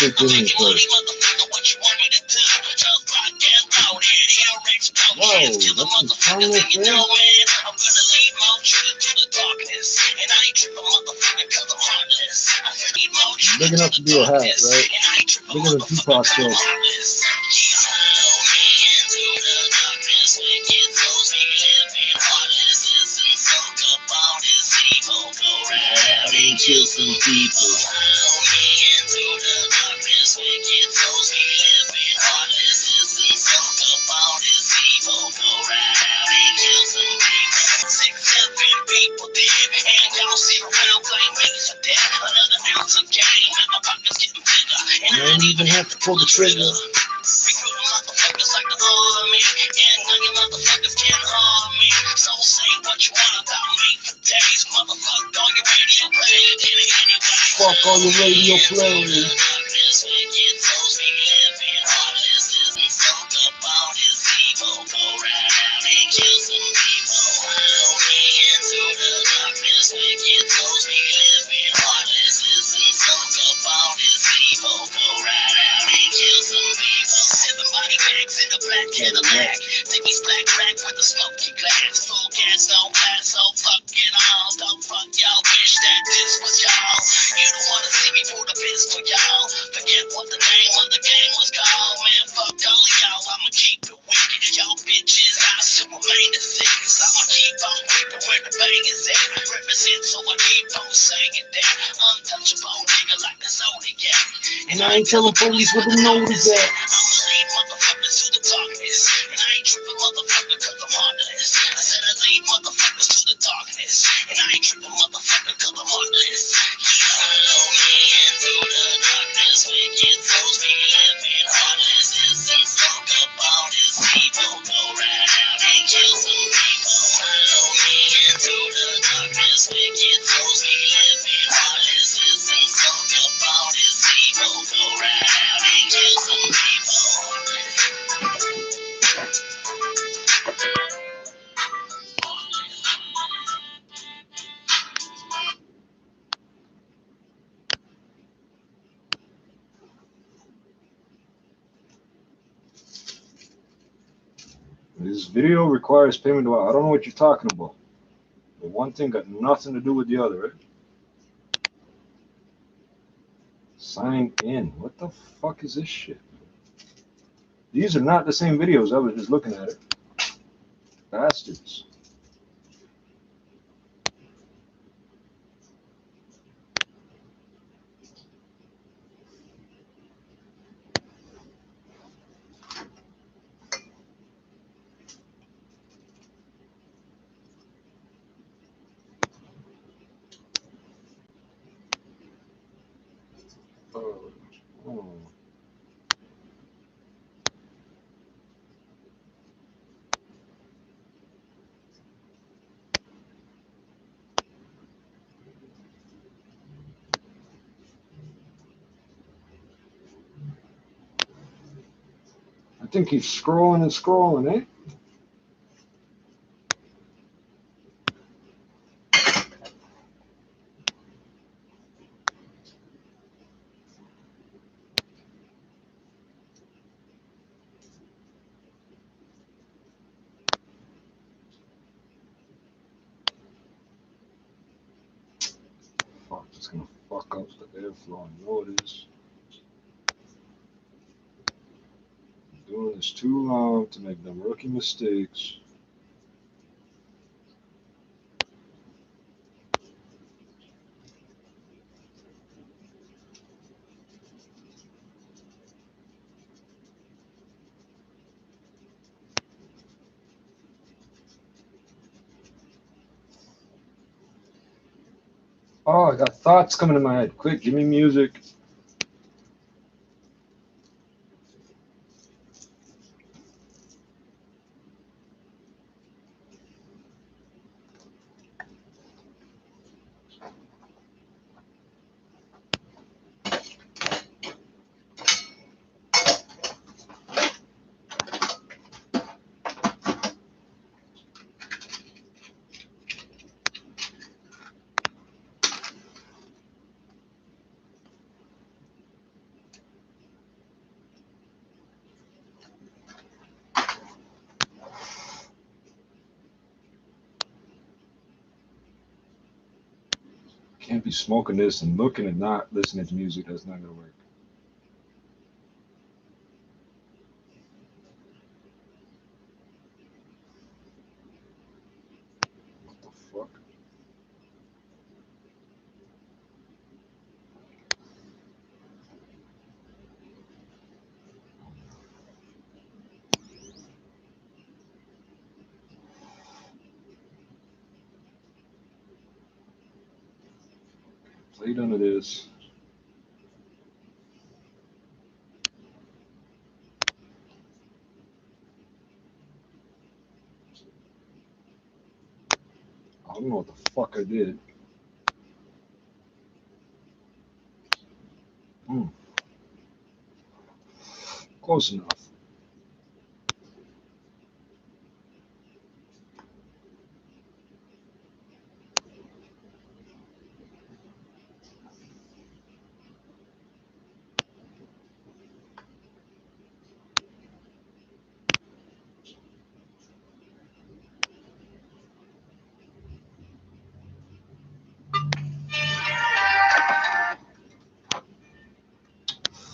at the Jimmy first. Whoa, that's some strongest there. Big enough to be a hat, right? Bigger than Tupac still. Kill some people. You don't even have to pull the trigger. Fuck all your radio play. Cadillac, Timmy's black crack with a smoky glass, full gas, no pass, so fuck it all. Don't fuck y'all, wish that this was y'all. You don't wanna see me pull the pistol, y'all. Forget what the name of the game was called, man. Fuck all of y'all, I'ma keep it wicked. Y'all bitches, I still remain the sickest. I'ma keep on creeping where the bang is at. Represent, so I keep on saying that. Untouchable nigga like the Zodiac. And I ain't telling police where the note is at. I'ma lead motherfuckers to the darkness. And I ain't tripping motherfucker cause I'm heartless. I said I lead motherfuckers to the darkness. And I ain't tripping motherfucker cause I'm heartless. Follow me into the darkness. Wicked souls be living heartless. And smoke up all this evil. Go right out and kill some people. Follow me into the darkness. Wicked souls be living heartless. And smoke up all this evil. Go right out and kill some people. This video requires payment. I don't know what you're talking about. But one thing got nothing to do with the other, right? Sign in. What the fuck is this shit? These are not the same videos. I was just looking at it. Bastards. Oh. I think he's scrolling and scrolling, eh? Fuck, it's gonna fuck up the airflow. I know it is. I'm doing this too long to make them rookie mistakes. Oh, I got thoughts coming in my head. Quick, give me music. Can't be smoking this and looking and not listening to music. That's not gonna work. What the fuck? Play none of this. I don't know what the fuck I did. Close enough.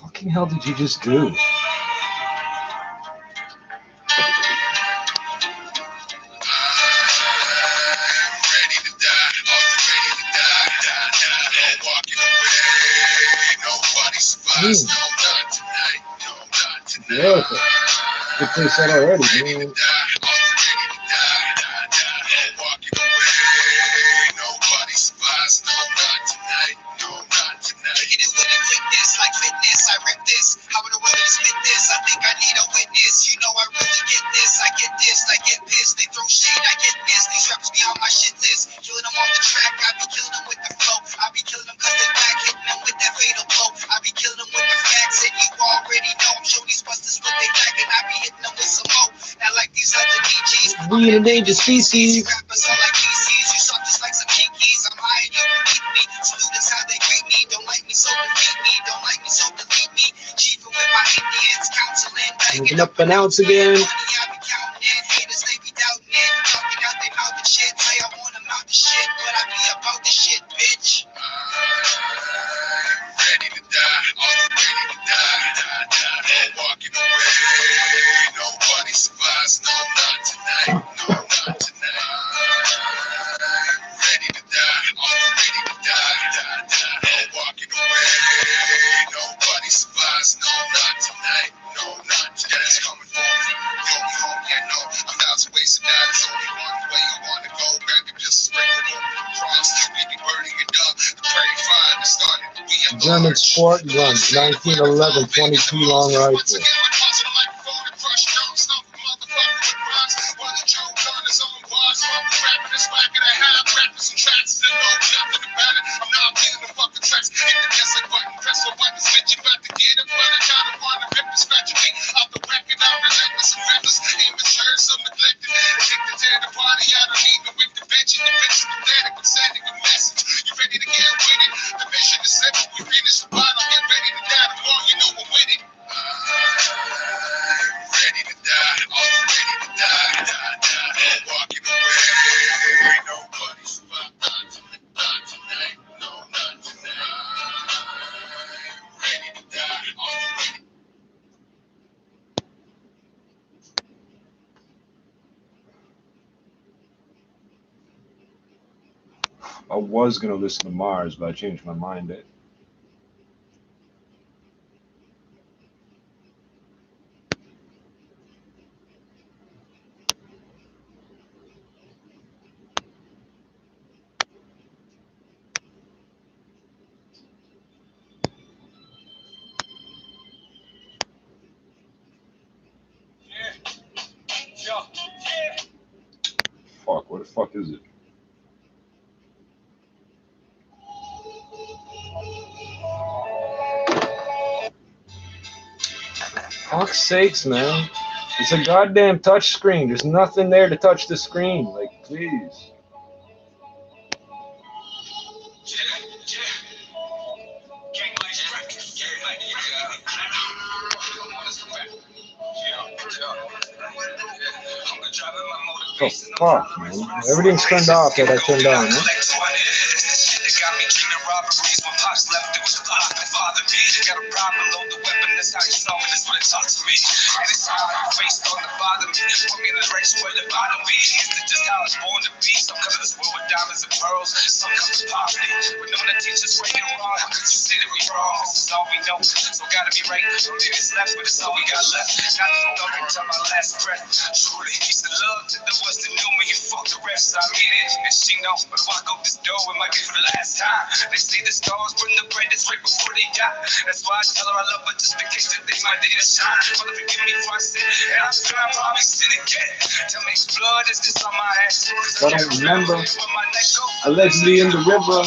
Fucking hell did you just do? Yeah, good place that already, man. Like fitness, I rip this. How would I really spit this? I think I need a witness. You know I really get this. I get this, I get pissed. They throw shade, I get this. These rappers be on my shit list. Killing them on the track, I be killing them with the flow. I be killing them cause they back, hitting them with that fatal blow. I be killing them with the facts, and you already know. I'm showing these busters what they back, and I be hitting them with some more. Not like these other DJs. We an endangered species. Rappers are like DCs. You suck just like some kinkies. I'm high and you beneath me. Students how they grade me. Don't like me, so defeat me. Don't like me, so delete me. Chiefing with my Indians, counseling, Moving up an ounce again. money I be counting it. Haters, they be doubting it. Talking out they mouth and shit. Say I want them out the shit, but I be about the shit, bitch. Ready to die, ready to die. Walking away, nobody survives. No, not tonight. No, not tonight. Ready to die, ready to die. Walking away, nobody survives. No, not tonight. No, not tonight. That's coming for me. Yo, we home, yeah, no. A thousand ways to die. There's only one way you want to go. Grab your pistol, sprinkle on the cross. We be burning it up. The prairie fire that started. We are German sport guns, 1911 22 long rifle. You ready to get with it? The mission is simple. We finish the bottle. Get ready to die. The more you know we're with it. Ready to die. Ready to die. Walking away. Nobody survived. Not tonight. No, not tonight. Ready to die. Ready. I was gonna listen to Mars, but I changed my mind. Fuck, what the fuck is it? Fuck's sakes, man. It's a goddamn touch screen. There's nothing there to touch the screen. Like, please. The fuck, man? Everything's turned off that I turned on, huh? bother me. Got a problem, load the weapon, that's how you solve it, that's what it taught to me. And it's how you face on the bottom me. Put me in the direction where the bottom be. It's just how I was born to be. Some come to this world with diamonds and pearls, some come to poverty. But no one that teaches right and wrong, how could you say that we wrong? This is all we know, so gotta be right. Or maybe it's left, but it's all we got left. Not to go until my last breath. Truly, peace and love to the ones that knew me and fuck the rest. I mean it, and she know when I walk out this door, it might be for the last time. They say the stars bring the brightest right before they die. That's why I tell her I love her just in case that they might need to shine. Mother, forgive me for I sin, and I'm sure I'll probably sin again. Tell me blood is just on my ass. I don't remember. Allegedly in the river.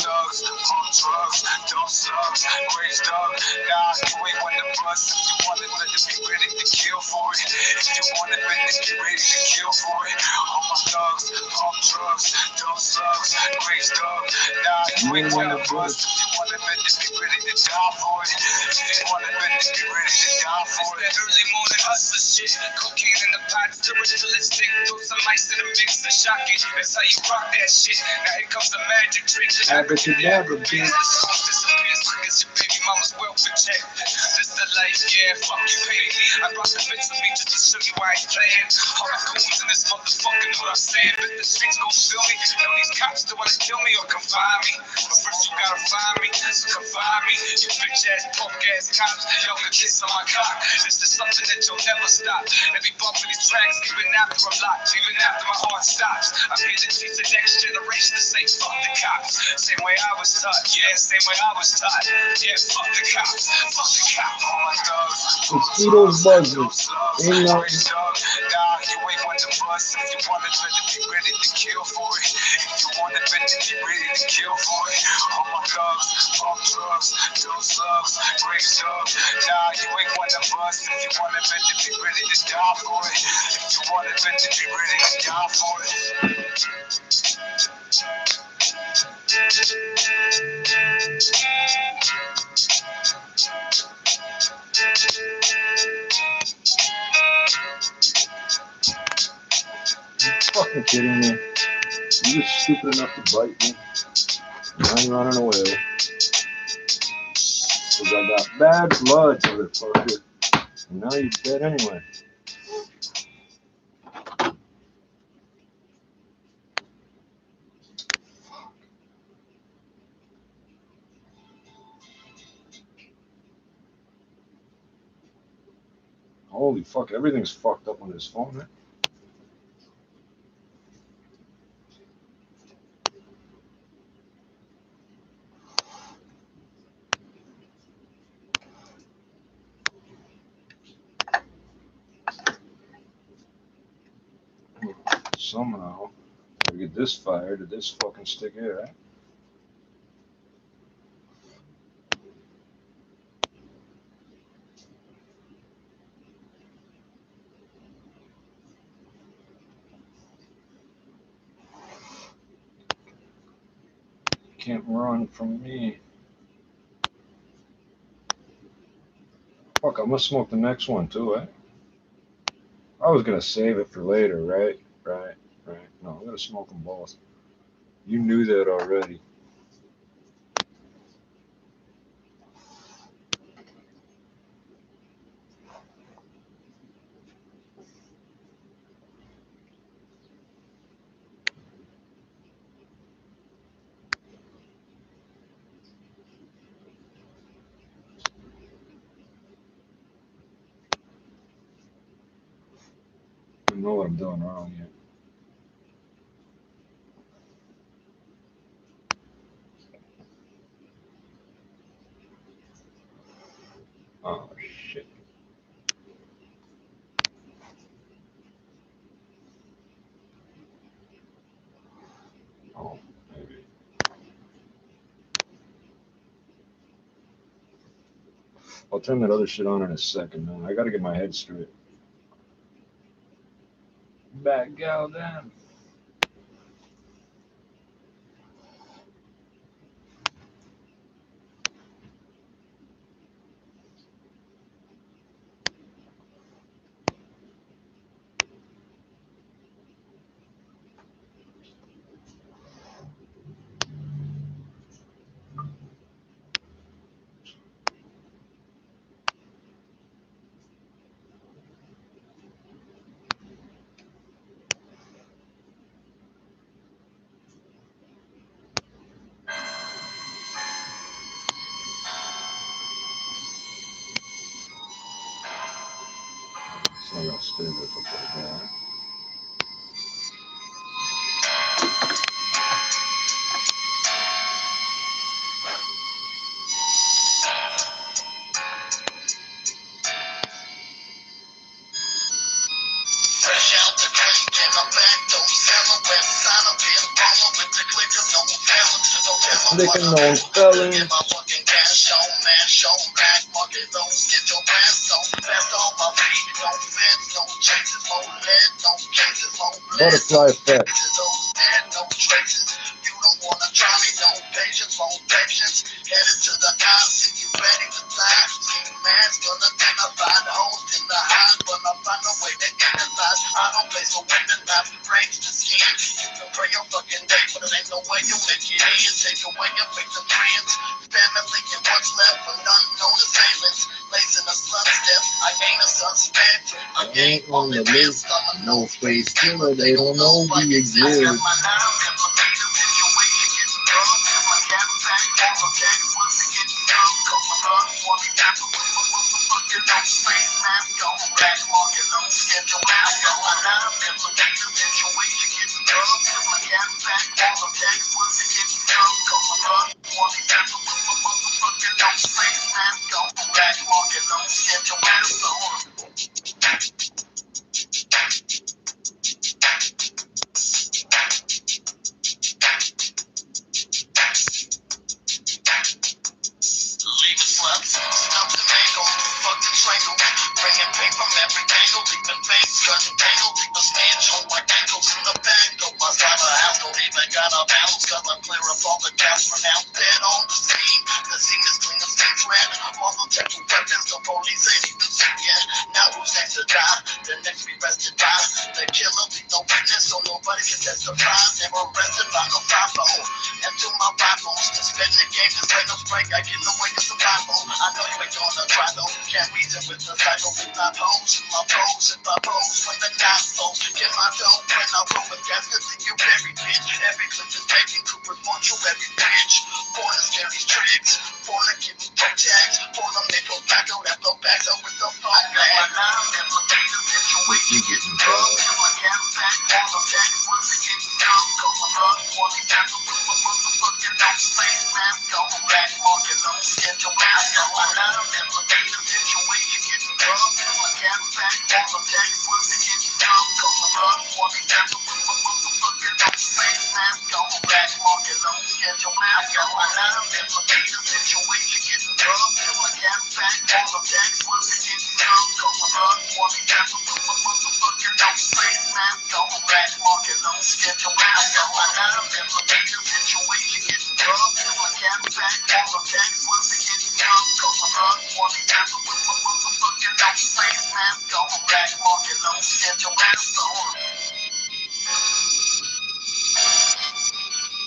Early morning hustler shit, cocaine in the pot, spiritualistic, throw some ice in the mix and shock it. That's how you rock that shit. Now here comes the magic trick. Abracadabra, bitch. The song disappears quick as your baby mama's welfare check. This the life, yeah, fuck you, baby. I brought the bitch with me just to show you why I ain't playing. All the goons in this motherfucker know what I'm saying. But the streets gon' feel me. Know these cops still wanna kill me or confine me. But first you gotta find me, so confine me. You bitch ass, punk ass cops, y'all can kiss on my cock. This is something that you'll never stop. Every bump of these tracks, even after I'm locked, even after my heart stops. I'm here to teach the next generation to say fuck the cops. Same way I was taught, yeah, same way I was taught. Yeah, fuck the cops, fuck the cops. All my thugs, Mosquitoes buzzing. Ain't nothing. nah, you ain't want to bust. If you want it, better be ready to kill for it. If you want it, better be ready to kill for it. All my thugs, pump drugs, those slugs, great stuff. Nah, you ain't want to bust. If you want it, better be ready to die for it. If you want it, better be ready to die for it. Fucking kidding me. You were stupid enough to bite me. Now you're running away. Cause I got bad blood, motherfucker. And now you're dead anyway. Holy fuck, everything's fucked up on this phone, man. Somehow, gotta get this fired to this fucking stick here, right? Can't run from me. Fuck, I must smoke the next one too, eh? I was gonna save it for later, right? Right. No, I'm gonna smoke them both. You knew that already. I know what I'm doing wrong yet. Oh shit. Oh, maybe. I'll turn that other shit on in a second, man. I gotta get my head straight. Back gal down. I'm gonna stay with it like that. Fresh out the creek and I'm back, don't sell west side of it, rolling with the click of no Licking no felon. Get my fucking cash on, mash on, back market, don't get your ass on. Fast on my feet, no fence, no chases, no lead, no cases, no blood. Butterfly effect. No traces. You don't wanna try me, no patience, no patience. Headed to the house, if you ready to die. Ski mask, gonna identify the host in the hive, but I find a way to analyze. I don't play so women, not breaks the skin. You can pray your fucking day, but it ain't no way you make it in. Take away your victim friends, family, and what's left for unknown assailants. Lacing a slum step, I ain't a suspect. I ain't on the list, I'm a no-face killer. They don't know we exist.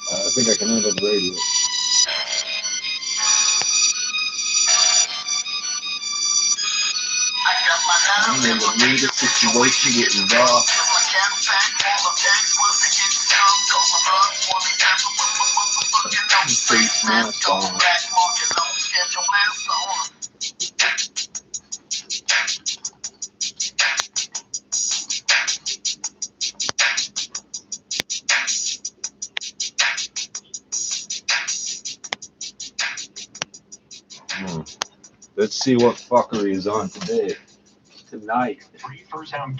I think I can handle the radio. I'm in the needed situation, getting raw. Face mask on. Let's see what fuckery is on today. Tonight. 3 first-half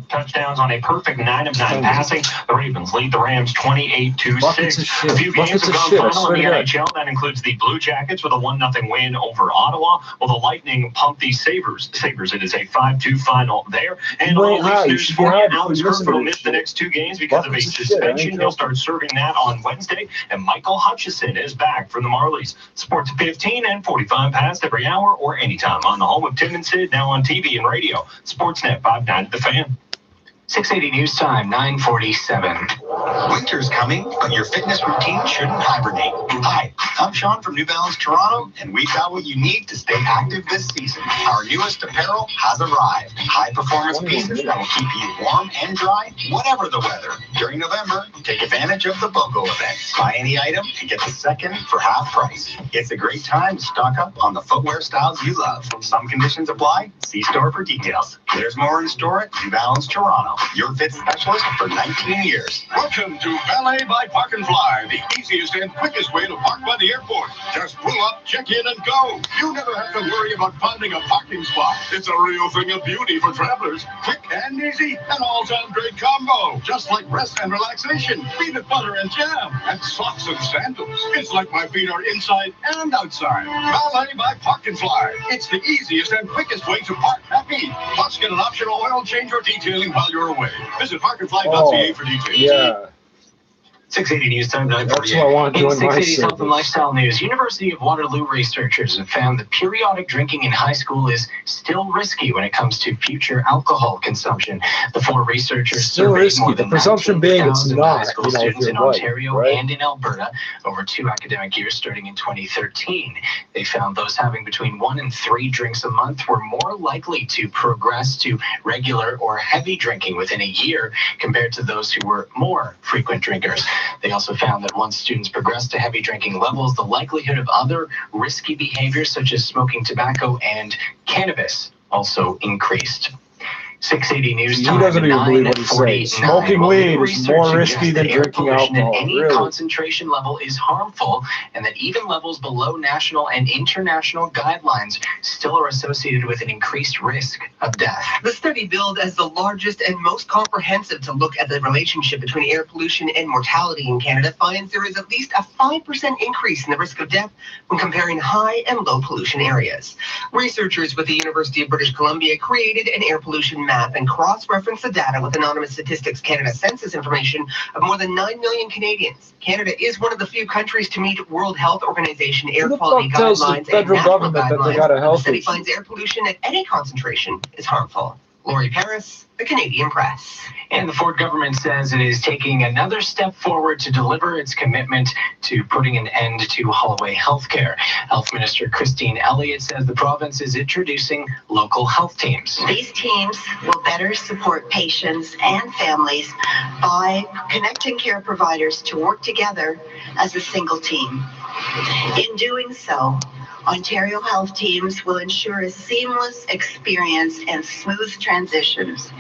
touchdowns on a perfect 9 of 9 passing. The Ravens lead the Rams 28-6. A few games have gone final in the NHL. That includes the Blue Jackets with a 1-0 win over Ottawa. Well, the Lightning pumped the Sabres. It is a 5-2 final there. And all this news for you. Alex Kerfoot will miss the next 2 games because of a suspension. He'll start serving that on Wednesday. And Michael Hutchison is back for the Marlies. Sports 15 and 45 past every hour or anytime on the home of Tim and Sid, now on TV and radio. Sportsnet 590 The Fan. 680 News Time, 9:47. Winter's coming, but your fitness routine shouldn't hibernate. Hi, I'm Sean from New Balance Toronto, and we've got what you need to stay active this season. Our newest apparel has arrived. High-performance pieces that will keep you warm and dry, whatever the weather. During November, take advantage of the BOGO event. Buy any item and get the second for half price. It's a great time to stock up on the footwear styles you love. Some conditions apply. See store for details. There's more in store at New Balance Toronto, your fit specialist for 19 years. Welcome to Valet by Park and Fly, the easiest and quickest way to park by the airport. Just pull up, check in, and go. You never have to worry about finding a parking spot. It's a real thing of beauty for travelers. Quick and easy, an all-time great combo. Just like rest and relaxation, peanut butter and jam, and socks and sandals. It's like my feet are inside and outside. Valet by Park and Fly. It's the easiest and quickest way to park happy. Plus, get an optional oil change or detailing while you're away. Visit parkandfly.ca for details. Yeah. 680 News Time 9:48. That's what I want to do In in my 680 Health and service. Lifestyle News, University of Waterloo researchers have found that periodic drinking in high school is still risky when it comes to future alcohol consumption. The four researchers Still surveyed risky. more The than presumption being it's 19,000 not, high school you know, if students you're in white, Ontario right? and in Alberta over 2 academic years starting in 2013. They found those having between 1 and 3 drinks a month were more likely to progress to regular or heavy drinking within a year compared to those who were more frequent drinkers. They also found that once students progressed to heavy drinking levels, the likelihood of other risky behaviors such as smoking tobacco and cannabis also increased. 680 News He Time. doesn't even believe what he's saying. 9:49. Smoking Well, weed new is research more suggests risky than that air drinking pollution alcohol. at any Really? concentration level is harmful, and that even levels below national and international guidelines still are associated with an increased risk of death. The study, billed as the largest and most comprehensive to look at the relationship between air pollution and mortality in Canada, finds there is at least a 5% increase in the risk of death when comparing high and low pollution areas. Researchers with the University of British Columbia created an air pollution map and cross-referenced the data with Anonymous Statistics Canada census information of more than 9 million Canadians. Canada is one of the few countries to meet World Health Organization air Who the quality fuck tells the guidelines and federal national government that they guidelines. got a The health study issue? finds air pollution at any concentration is harmful. Laurie Paris, The Canadian Press. And the Ford government says it is taking another step forward to deliver its commitment to putting an end to hallway healthcare. Health Minister Christine Elliott says the province is introducing local health teams. These teams will better support patients and families by connecting care providers to work together as a single team. In doing so, Ontario Health Teams will ensure a seamless experience and smooth transitions.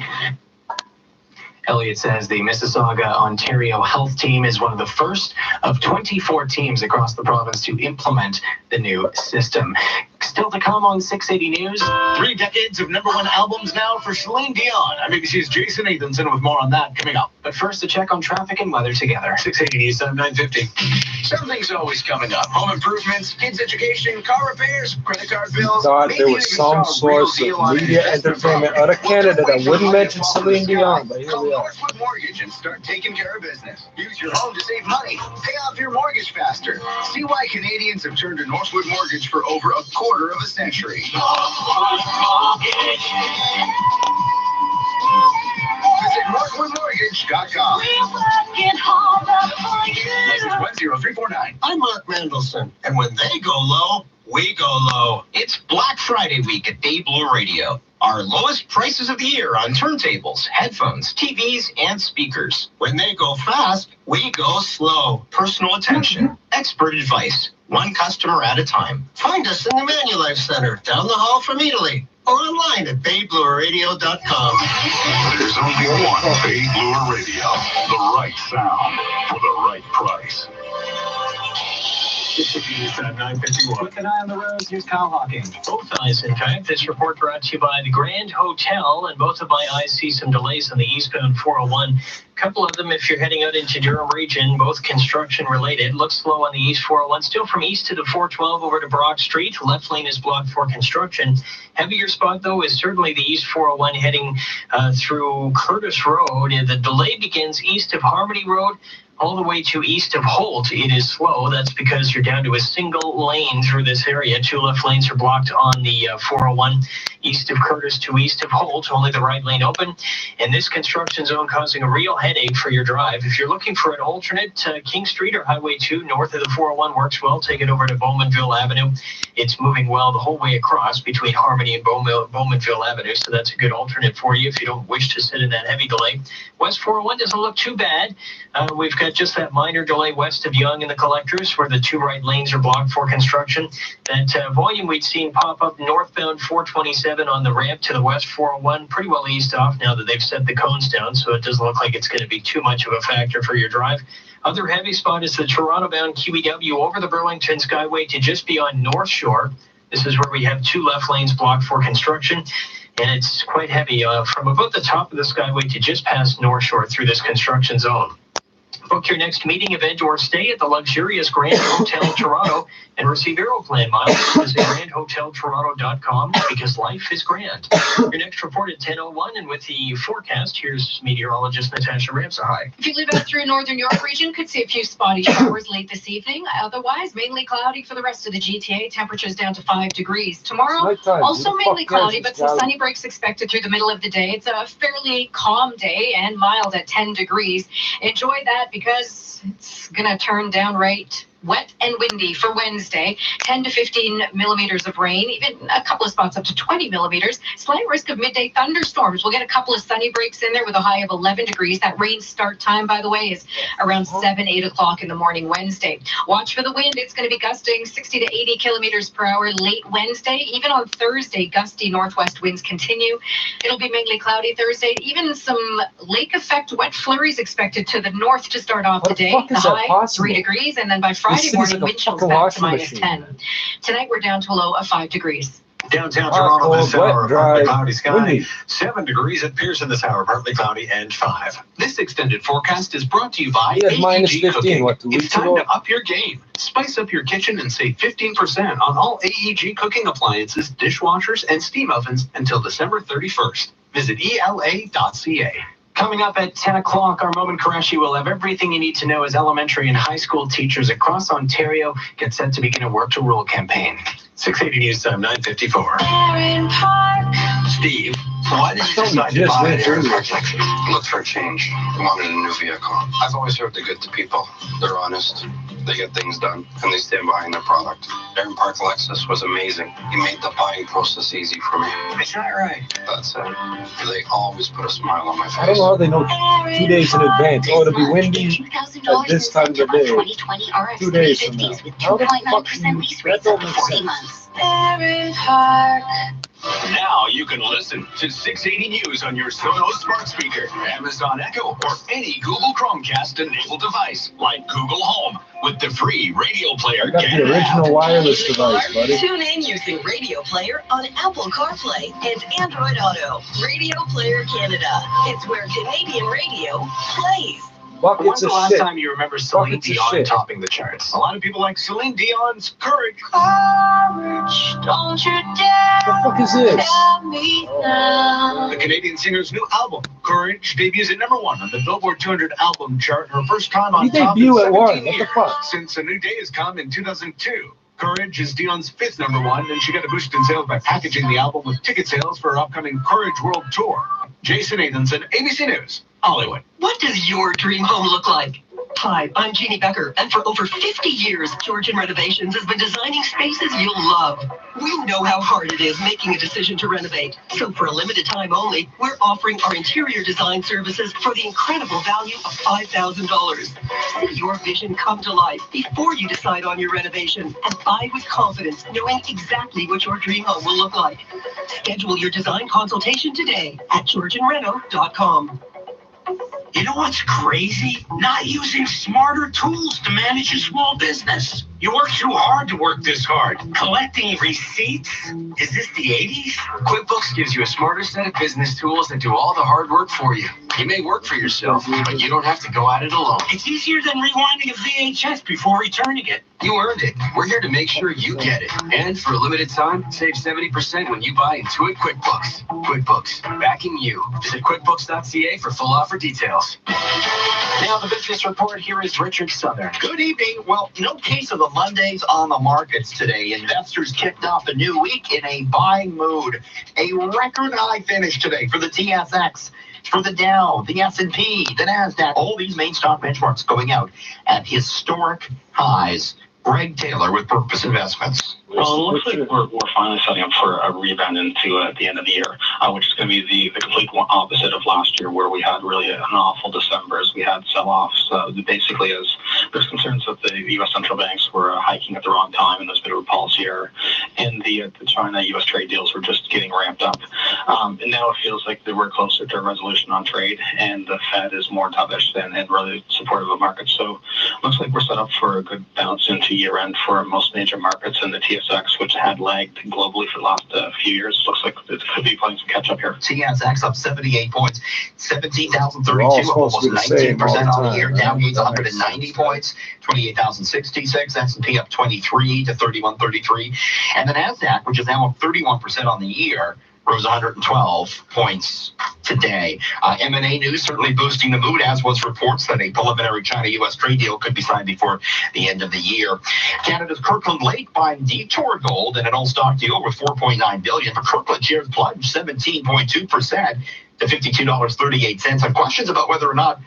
Elliott says the Mississauga, Ontario Health Team is one of the first of 24 teams across the province to implement the new system. Still to come on 680 News. 3 decades of #1 albums now for Celine Dion. I'm ABC's Jason Nathanson with more on that coming up. But first, a check on traffic and weather together. 680 News Time 9:50. Something's always coming up. Home improvements, kids' education, car repairs, credit card bills. Thought maybe there even was some some real source deal of on media investment entertainment out of property. Canada that What's the wouldn't way mention for Celine the Dion, sky? but here Call we are. Northwood Mortgage and start taking care of business. Use your home to save money. Pay off your mortgage faster. See why Canadians have turned to Northwood Mortgage for over a quarter of a century. Visit NorthwoodMortgage.com. License 10349. I'm Mark Mendelson, and when they go low, we go low. It's Black Friday week at Bay Blue Radio. Our lowest prices of the year on turntables, headphones, TVs, and speakers. When they go fast, we go slow. Personal attention, expert advice, one customer at a time. Find us in the Manulife Center, down the hall from Italy, or online at bayblueradio.com. There's only one Bay Blue Radio. The right sound for the right price. 680 News Time 9:51. With an eye on the roads, here's Kyle Hawking. Both eyes, in fact. This report brought to you by the Grand Hotel, and both of my eyes see some delays on the eastbound 401. A couple of them if you're heading out into Durham region, both construction related. Looks slow on the east 401, still from east to the 412 over to Brock Street. Left lane is blocked for construction. Heavier spot, though, is certainly the east 401 heading through Curtis Road. The delay begins east of Harmony Road all the way to east of Holt, it is slow. That's because you're down to a single lane through this area. 2 left lanes are blocked on the 401 east of Curtis to east of Holt, only the right lane open. And this construction zone causing a real headache for your drive. If you're looking for an alternate, King Street or Highway 2 north of the 401 works well. Take it over to Bowmanville Avenue. It's moving well the whole way across between Harmony and Bowmanville Avenue, so that's a good alternate for you if you don't wish to sit in that heavy delay. West 401 doesn't look too bad. We've got just that minor delay west of Yonge and the Collectors where the 2 right lanes are blocked for construction. That volume we'd seen pop up northbound 427 on the ramp to the west 401 pretty well eased off now that they've set the cones down, so it doesn't look like it's going to be too much of a factor for your drive. Other heavy spot is the Toronto-bound QEW over the Burlington Skyway to just beyond North Shore. This is where we have 2 left lanes blocked for construction. And it's quite heavy from about the top of the Skyway to just past North Shore through this construction zone. Book your next meeting, event, or stay at the luxurious Grand Hotel Toronto and receive Aeroplan miles. Visit grandhoteltoronto.com because life is grand. Your next report at 10:01, and with the forecast, here's meteorologist Natasha Ramsahai. If you live out through northern York region, could see a few spotty showers late this evening. Otherwise, mainly cloudy for the rest of the GTA. Temperatures down to 5 degrees. Tomorrow, also mainly cloudy, but some sunny breaks expected through the middle of the day. It's a fairly calm day and mild at 10 degrees. Enjoy that because it's going to turn downright wet and windy for Wednesday. 10 to 15 millimeters of rain, even a couple of spots up to 20 millimeters. Slight risk of midday thunderstorms. We'll get a couple of sunny breaks in there with a high of 11 degrees. That rain start time, by the way, is around 7, 8 o'clock in the morning Wednesday. Watch for the wind. It's going to be gusting 60 to 80 kilometers per hour late Wednesday. Even on Thursday, gusty northwest winds continue. It'll be mainly cloudy Thursday. Even some lake effect wet flurries expected to the north to start off the day. The high 3 degrees, and then by Friday morning, wind chills back to minus 10. Tonight, we're down to a low of 5 degrees. Downtown Toronto this hour, partly cloudy sky, 7 degrees at Pearson this hour, partly cloudy, and 5. This extended forecast is brought to you by AEG Cooking. It's time to up your game. Spice up your kitchen and save 15% on all AEG cooking appliances, dishwashers, and steam ovens until December 31st. Visit ELA.ca. Coming up at 10 o'clock, our Moment Qureshi will have everything you need to know as elementary and high school teachers across Ontario get set to begin a Work to Rule campaign. 680 News Time, 9:54. Steve, why did you decide to buy an Aaron Park Lexus? Looked for a change. Wanted a new vehicle. I've always heard they're good to people. They're honest. They get things done, and they stand behind their product. Aaron Park Lexus was amazing. He made the buying process easy for me. Is that right? That's it. They always put a smile on my face. I don't know how they know 2 days in advance. Oh, it'll be windy at this time of the day. 2 days from now. How the fuck do you... That don't make sense. Aaron Park. Now you can listen to 680 News on your Sonos smart speaker, Amazon Echo, or any Google Chromecast-enabled device like Google Home with the free Radio Player. I got the original wireless device, buddy. Tune in using Radio Player on Apple CarPlay and Android Auto. Radio Player Canada. It's where Canadian radio plays. When's the last time you remember Celine Dion topping the charts? A lot of people like Celine Dion's Courage. Courage, don't you dare. What the fuck is this? Tell me now. The Canadian singer's new album, Courage, debuts at #1 on the Billboard 200 album chart. Her first time on top in 17 years since A New Day Has Come in 2002. Courage is Dion's 5th #1, and she got a boost in sales by packaging the album with ticket sales for her upcoming Courage World Tour. Jason Nathanson, ABC News, Hollywood. What does your dream home look like? Hi, I'm Jeannie Becker, and for over 50 years, Georgian Renovations has been designing spaces you'll love. We know how hard it is making a decision to renovate, so for a limited time only, we're offering our interior design services for the incredible value of $5,000. See your vision come to life before you decide on your renovation, and buy with confidence, knowing exactly what your dream home will look like. Schedule your design consultation today at GeorgianReno.com. You know what's crazy? Not using smarter tools to manage your small business. You work too hard to work this hard. Collecting receipts? Is this the 80s? QuickBooks gives you a smarter set of business tools that do all the hard work for you. You may work for yourself, but you don't have to go at it alone. It's easier than rewinding a VHS before returning it. You earned it. We're here to make sure you get it. And for a limited time, save 70% when you buy Intuit QuickBooks. QuickBooks, backing you. Visit QuickBooks.ca for full offer details. Now the business report, here is Richard Southern. Good evening. Well, no case of the Mondays on the markets today. Investors kicked off the new week in a buying mood. A record high finish today for the TSX, for the Dow, the S&P, the NASDAQ, all these main stock benchmarks going out at historic highs. Greg Taylor with Purpose Investments. Well, it looks like we're finally setting up for a rebound into the end of the year, which is going to be the complete opposite of last year, where we had really an awful December as we had sell-offs. Basically, as there's concerns that the U.S. central banks were hiking at the wrong time, and there's been a policy error, and the China-U.S. trade deals were just getting ramped up. And now it feels like that we're closer to a resolution on trade, and the Fed is more dovish and really supportive of markets. So it looks like we're set up for a good bounce into year-end for most major markets, and the TSX, which had lagged globally for the last few years, looks like it could be playing some catch-up here. TSX up 78 points, 17,032, up almost 19% on the year. Dow gains 190 points, 28,066. S&P up 23 to 3133. And the NASDAQ, which is now up 31% on the year, rose 112 points today. M&A news certainly boosting the mood, as was reports that a preliminary China-U.S. trade deal could be signed before the end of the year. Canada's Kirkland Lake buying Detour Gold in an all-stock deal worth $4.9 billion. The Kirkland shares plunged 17.2% to $52.38 on questions about whether or not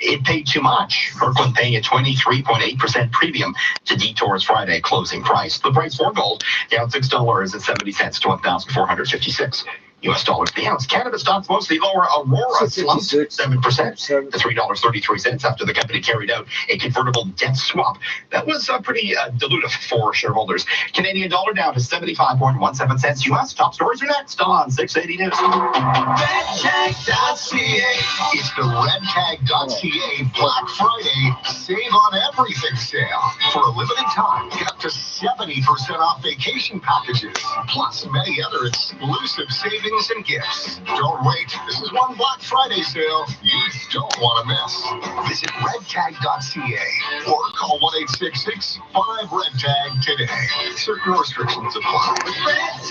it paid too much. Kirkland paying a 23.8% premium to Detour's Friday closing price. The price for gold down $6.70 to $1,456 U.S. dollars the ounce. Canada stocks mostly lower. Aurora slumped 7% to $3.33 after the company carried out a convertible debt swap. That was pretty dilutive for shareholders. Canadian dollar down to 75.17 cents U.S. Top stories are next on 680 News. Redtag.ca. It's the redtag.ca Black Friday Save on Everything sale. For a limited time, get up to 70% off vacation packages, plus many other exclusive savings and gifts. Don't wait. This is one Black Friday sale you don't want to miss. Visit redtag.ca or call 1-866-5-REDTAG today. Certain restrictions apply.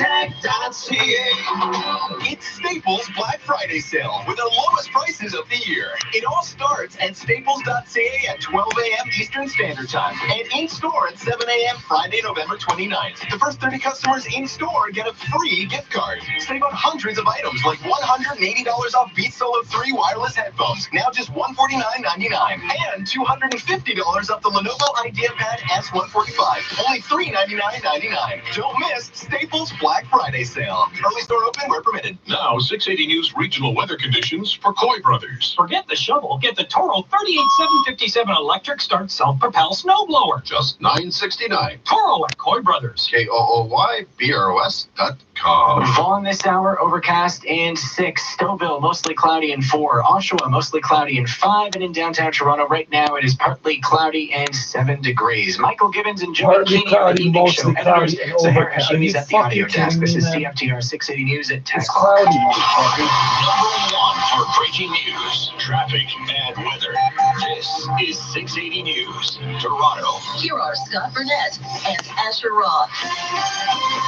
Redtag.ca. It's Staples Black Friday sale with the lowest prices of the year. It all starts at staples.ca at 12 a.m. Eastern Standard Time and in-store at 7 a.m. Friday, November 29th. The first 30 customers in-store get a free gift card. Save on hundreds of items like $180 off Beats Solo 3 wireless headphones, now just $149.99, and $250 off the Lenovo IdeaPad S145, only $399.99. Don't miss Staples Black Friday sale. Early store open where permitted. Now, 680 News regional weather conditions for Coy Brothers. Forget the shovel. Get the Toro 38757 electric start self-propel snowblower. Just $969. Toro at Coy Brothers. KOOYBROS.com. Vaughan this hour, overcast and 6. Stouffville, mostly cloudy and 4. Oshawa, mostly cloudy and 5. And in downtown Toronto right now, it is partly cloudy and 7 degrees. Michael Gibbons and Joey Keeney on the Evening Show. Editors Zahir Hashimi's at the audio desk. This is CFTR 680 News at 10 o'clock. Number 1 for breaking news, traffic, and weather. This is 680 News, Toronto. Here are Scott Burnett and Asher Roth.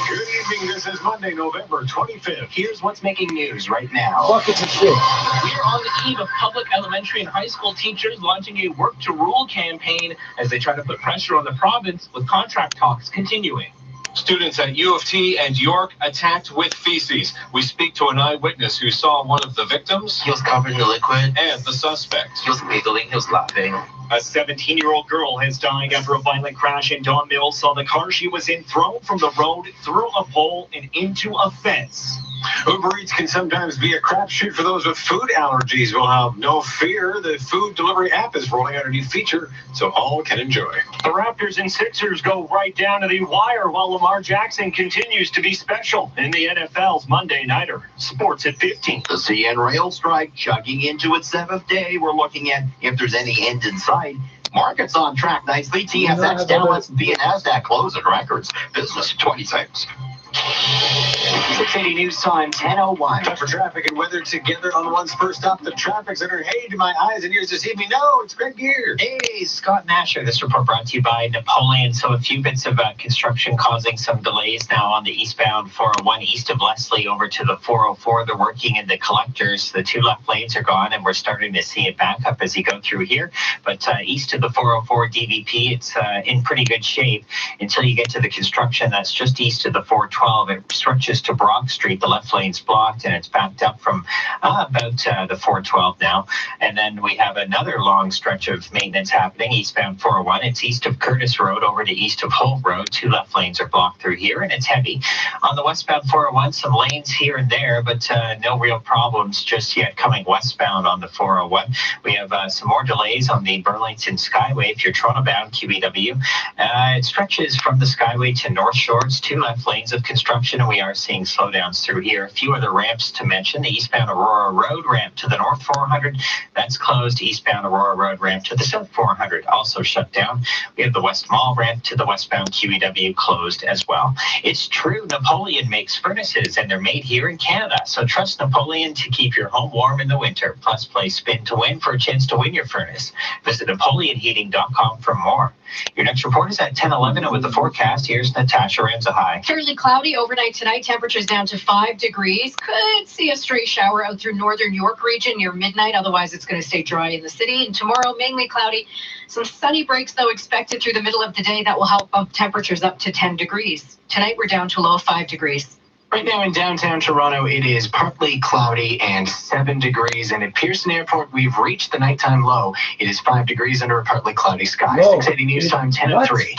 Good evening. This is Monday, November 25th. Here's what's making news right now. Buckets of shit. We are on the eve of public elementary and high school teachers launching a Work to Rule campaign as they try to put pressure on the province with contract talks continuing. Students at U of T and York attacked with feces. We speak to an eyewitness who saw one of the victims. He was covered in liquid. And the suspect. He was giggling, he was laughing. A 17-year-old girl has died after a violent crash in Don Mills saw the car she was in thrown from the road through a pole and into a fence. Uber Eats can sometimes be a crapshoot for those with food allergies. Well, have no fear. The food delivery app is rolling out a new feature so all can enjoy. The Raptors and Sixers go right down to the wire while Lamar Jackson continues to be special in the NFL's Monday Nighter. Sports at 15. The CN rail strike chugging into its 7th day. We're looking at if there's any end in sight. Markets on track nicely. TSX down, S&P and NASDAQ closing records. Business 26. 680 News Time, 10:01. Time for traffic and weather together on one's first stop. The traffic center. Hey, to my eyes and ears this evening. No, it's Greg Gear. Hey, Scott Nasher. This report brought to you by Napoleon. So a few bits of construction causing some delays now on the eastbound 401 east of Leslie over to the 404. They're working in the collectors. The two left lanes are gone, and we're starting to see it back up as you go through here. But east of the 404 DVP, it's in pretty good shape until you get to the construction that's just east of the 412. It stretches to Brock Street. The left lane's blocked, and it's backed up from about the 412 now. And then we have another long stretch of maintenance happening eastbound 401. It's east of Curtis Road over to east of Holt Road. Two left lanes are blocked through here, and it's heavy. On the westbound 401, some lanes here and there, but no real problems just yet coming westbound on the 401. We have some more delays on the Burlington Skyway. If you're Toronto bound QEW, it stretches from the Skyway to North Shores, two left lanes of construction, and we are seeing slowdowns through here. A few other ramps to mention. The eastbound Aurora Road ramp to the north 400, that's closed. Eastbound Aurora Road ramp to the south 400 also shut down. We have the West Mall ramp to the westbound QEW closed as well. It's true, Napoleon makes furnaces, and they're made here in Canada. So trust Napoleon to keep your home warm in the winter. Plus, play Spin to Win for a chance to win your furnace. Visit NapoleonHeating.com for more. Your next report is at 10:11, and with the forecast, here's Natasha Ramsahai. Fairly cloudy overnight tonight. Temperatures down to 5 degrees. Could see a stray shower out through northern York region near midnight. Otherwise, it's going to stay dry in the city. And tomorrow, mainly cloudy. Some sunny breaks, though, expected through the middle of the day. That will help bump temperatures up to 10 degrees. Tonight, we're down to a low of 5 degrees. Right now in downtown Toronto, it is partly cloudy and 7 degrees. And at Pearson Airport, we've reached the nighttime low. It is 5 degrees under a partly cloudy sky. 680 News Time, 10:03.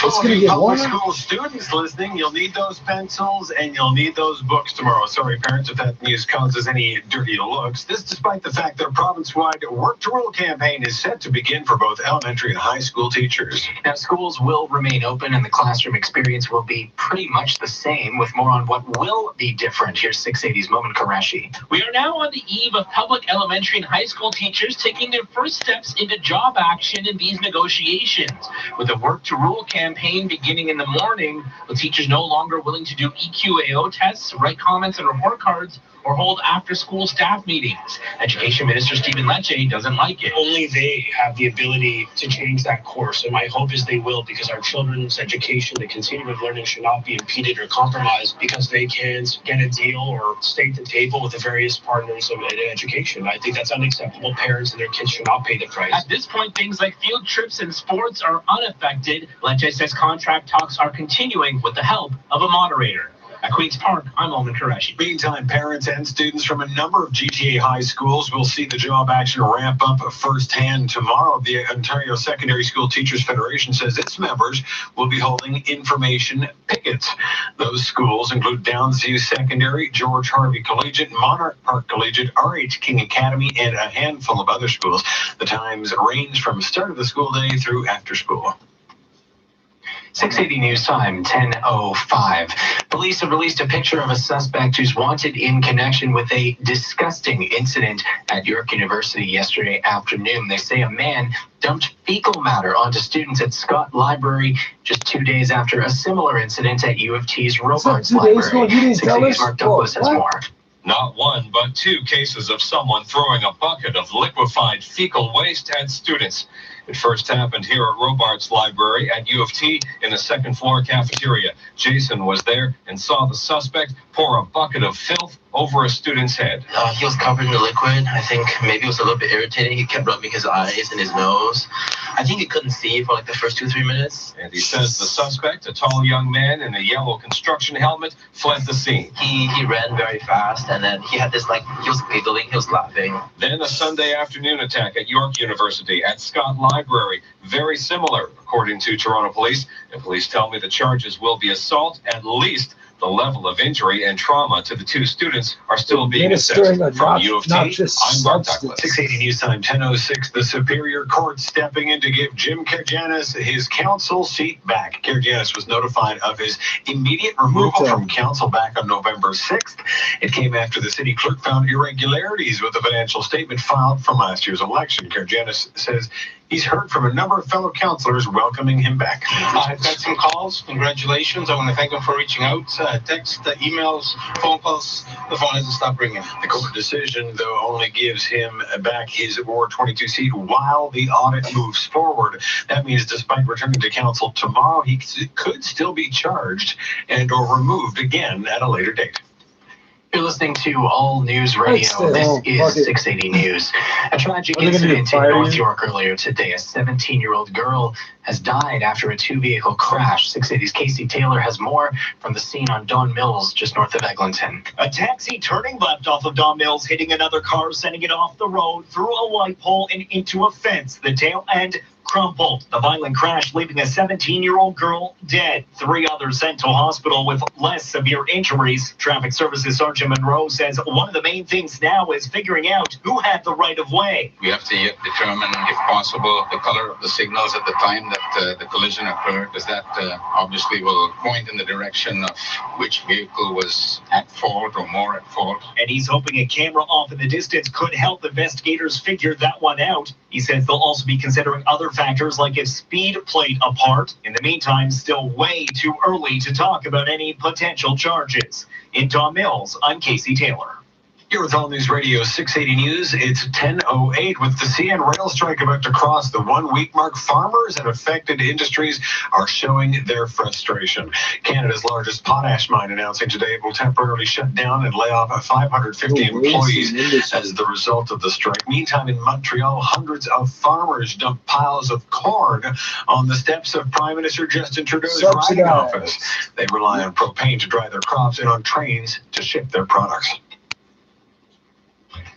It's going to get warmer. School students listening, you'll need those pencils and you'll need those books tomorrow. Sorry, parents, if that news causes any dirty looks. This despite the fact that a province-wide Work to Rule campaign is set to begin for both elementary and high school teachers. Now, schools will remain open and the classroom experience will be pretty much the same, with more on what will be different. Here's 680's Momin Qureshi. We are now on the eve of public elementary and high school teachers taking their first steps into job action in these negotiations. With the Work to Rule campaign beginning in the morning, with teachers no longer willing to do EQAO tests, write comments and report cards, or hold after-school staff meetings. Education Minister Stephen Lecce doesn't like it. Only they have the ability to change that course, and my hope is they will, because our children's education, the continuum of learning, should not be impeded or compromised because they can't get a deal or stay at the table with the various partners of education. I think that's unacceptable. Parents and their kids should not pay the price. At this point, things like field trips and sports are unaffected. Lecce says contract talks are continuing with the help of a moderator. At Queen's Park, I'm Momin Qureshi. Meantime, parents and students from a number of GTA high schools will see the job action ramp up firsthand tomorrow. The Ontario Secondary School Teachers Federation says its members will be holding information pickets. Those schools include Downsview Secondary, George Harvey Collegiate, Monarch Park Collegiate, R.H. King Academy, and a handful of other schools. The times range from start of the school day through after school. 680 News Time, 10:05. Police have released a picture of a suspect who's wanted in connection with a disgusting incident at York University yesterday afternoon. They say a man dumped fecal matter onto students at Scott Library just 2 days after a similar incident at U of T's Robarts Library. 680's Mark Douglas has more. Not one, but two cases of someone throwing a bucket of liquefied fecal waste at students. It first happened here at Robarts Library at U of T in the second floor cafeteria. Jason was there and saw the suspect pour a bucket of filth over a student's head. He was covered in the liquid. I think maybe it was a little bit irritating. He kept rubbing his eyes and his nose. I think he couldn't see for like the first 2-3 minutes. And he says the suspect, a tall young man in a yellow construction helmet, fled the scene. He ran very fast, and then he had this, like, he was giggling, he was laughing. Then a Sunday afternoon attack at York University at Scott Library. Very similar, according to Toronto Police. And police tell me the charges will be assault, at least The level of injury and trauma to the two students are still being assessed. From U of T, I'm Mark Douglas. 680 News Time, 10:06. The Superior Court stepping in to give Jim Kairgianis his counsel seat back. Kairgianis was notified of his immediate removal from counsel back on November 6th. It came after the city clerk found irregularities with the financial statement filed from last year's election. Kairgianis says he's heard from a number of fellow councillors welcoming him back. I've got some calls. Congratulations. I want to thank them for reaching out. Text, emails, phone calls. The phone hasn't stopped ringing. The court decision, though, only gives him back his Ward 22 seat while the audit moves forward. That means despite returning to council tomorrow, he could still be charged and or removed again at a later date. You're listening to All News Radio. This is 680 News. A tragic incident in North York earlier today. A 17-year-old girl has died after a two-vehicle crash. 680's Casey Taylor has more from the scene on Don Mills, just north of Eglinton. A taxi turning left off of Don Mills, hitting another car, sending it off the road, through a light pole and into a fence. The tail end crumpled. The violent crash leaving a 17-year-old girl dead. 3 others sent to hospital with less severe injuries. Traffic Services Sergeant Monroe says one of the main things now is figuring out who had the right of way. We have to yet determine, if possible, the color of the signals at the time that the collision occurred, because that obviously will point in the direction of which vehicle was at fault or more at fault. And he's hoping a camera off in the distance could help investigators figure that one out. He says they'll also be considering other factors like if speed played a part. In the meantime, still way too early to talk about any potential charges. In Don Mills, I'm Casey Taylor. Here with All News Radio 680 News, it's 10:08. With the CN rail strike about to cross the 1-week mark, farmers and affected industries are showing their frustration. Canada's largest potash mine announcing today it will temporarily shut down and lay off 550 employees as the result of the strike. Meantime, in Montreal, hundreds of farmers dumped piles of corn on the steps of Prime Minister Justin Trudeau's riding office. They rely on propane to dry their crops and on trains to ship their products.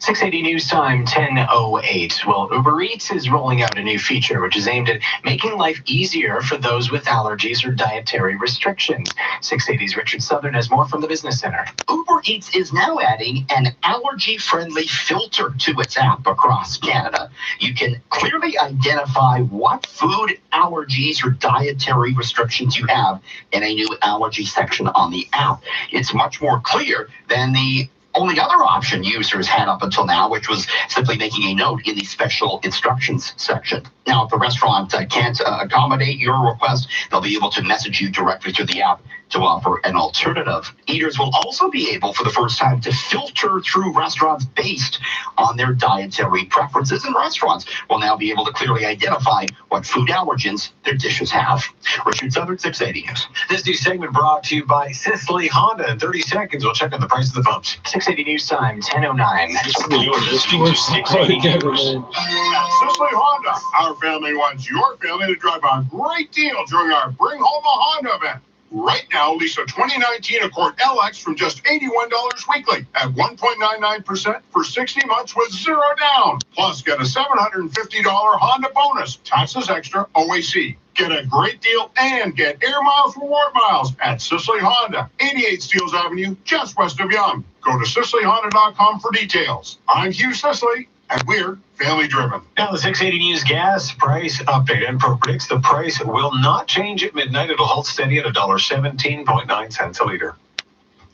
680 News Time, 10:08. Well, Uber Eats is rolling out a new feature which is aimed at making life easier for those with allergies or dietary restrictions. 680's Richard Southern has more from the Business Center. Uber Eats is now adding an allergy-friendly filter to its app across Canada. You can clearly identify what food allergies or dietary restrictions you have in a new allergy section on the app. It's much more clear than the only other option users had up until now, which was simply making a note in the special instructions section. Now, if the restaurant can't accommodate your request, they'll be able to message you directly through the app to offer an alternative. Eaters will also be able, for the first time, to filter through restaurants based on their dietary preferences, and restaurants will now be able to clearly identify what food allergens their dishes have. Richard Southern, 680 News. This new segment brought to you by Sisley Honda. In 30 seconds, we'll check on the price of the pumps. 680 News Time, 10:09. You're listening to 680 News. At Sisley Honda, our family wants your family to drive a great deal during our Bring Home a Honda event. Right now, lease a 2019 Accord LX from just $81 weekly at 1.99% for 60 months with 0 down. Plus, get a $750 Honda bonus, taxes extra, OAC. Get a great deal and get Air Miles reward miles at Sisley Honda, 88 Steeles Avenue, just west of Yonge. Go to SisleyHonda.com for details. I'm Hugh Sisley, and we're family driven. Now, the 680 News gas price update. Enpro predicts the price will not change at midnight. It'll hold steady at $1.17.9 a liter.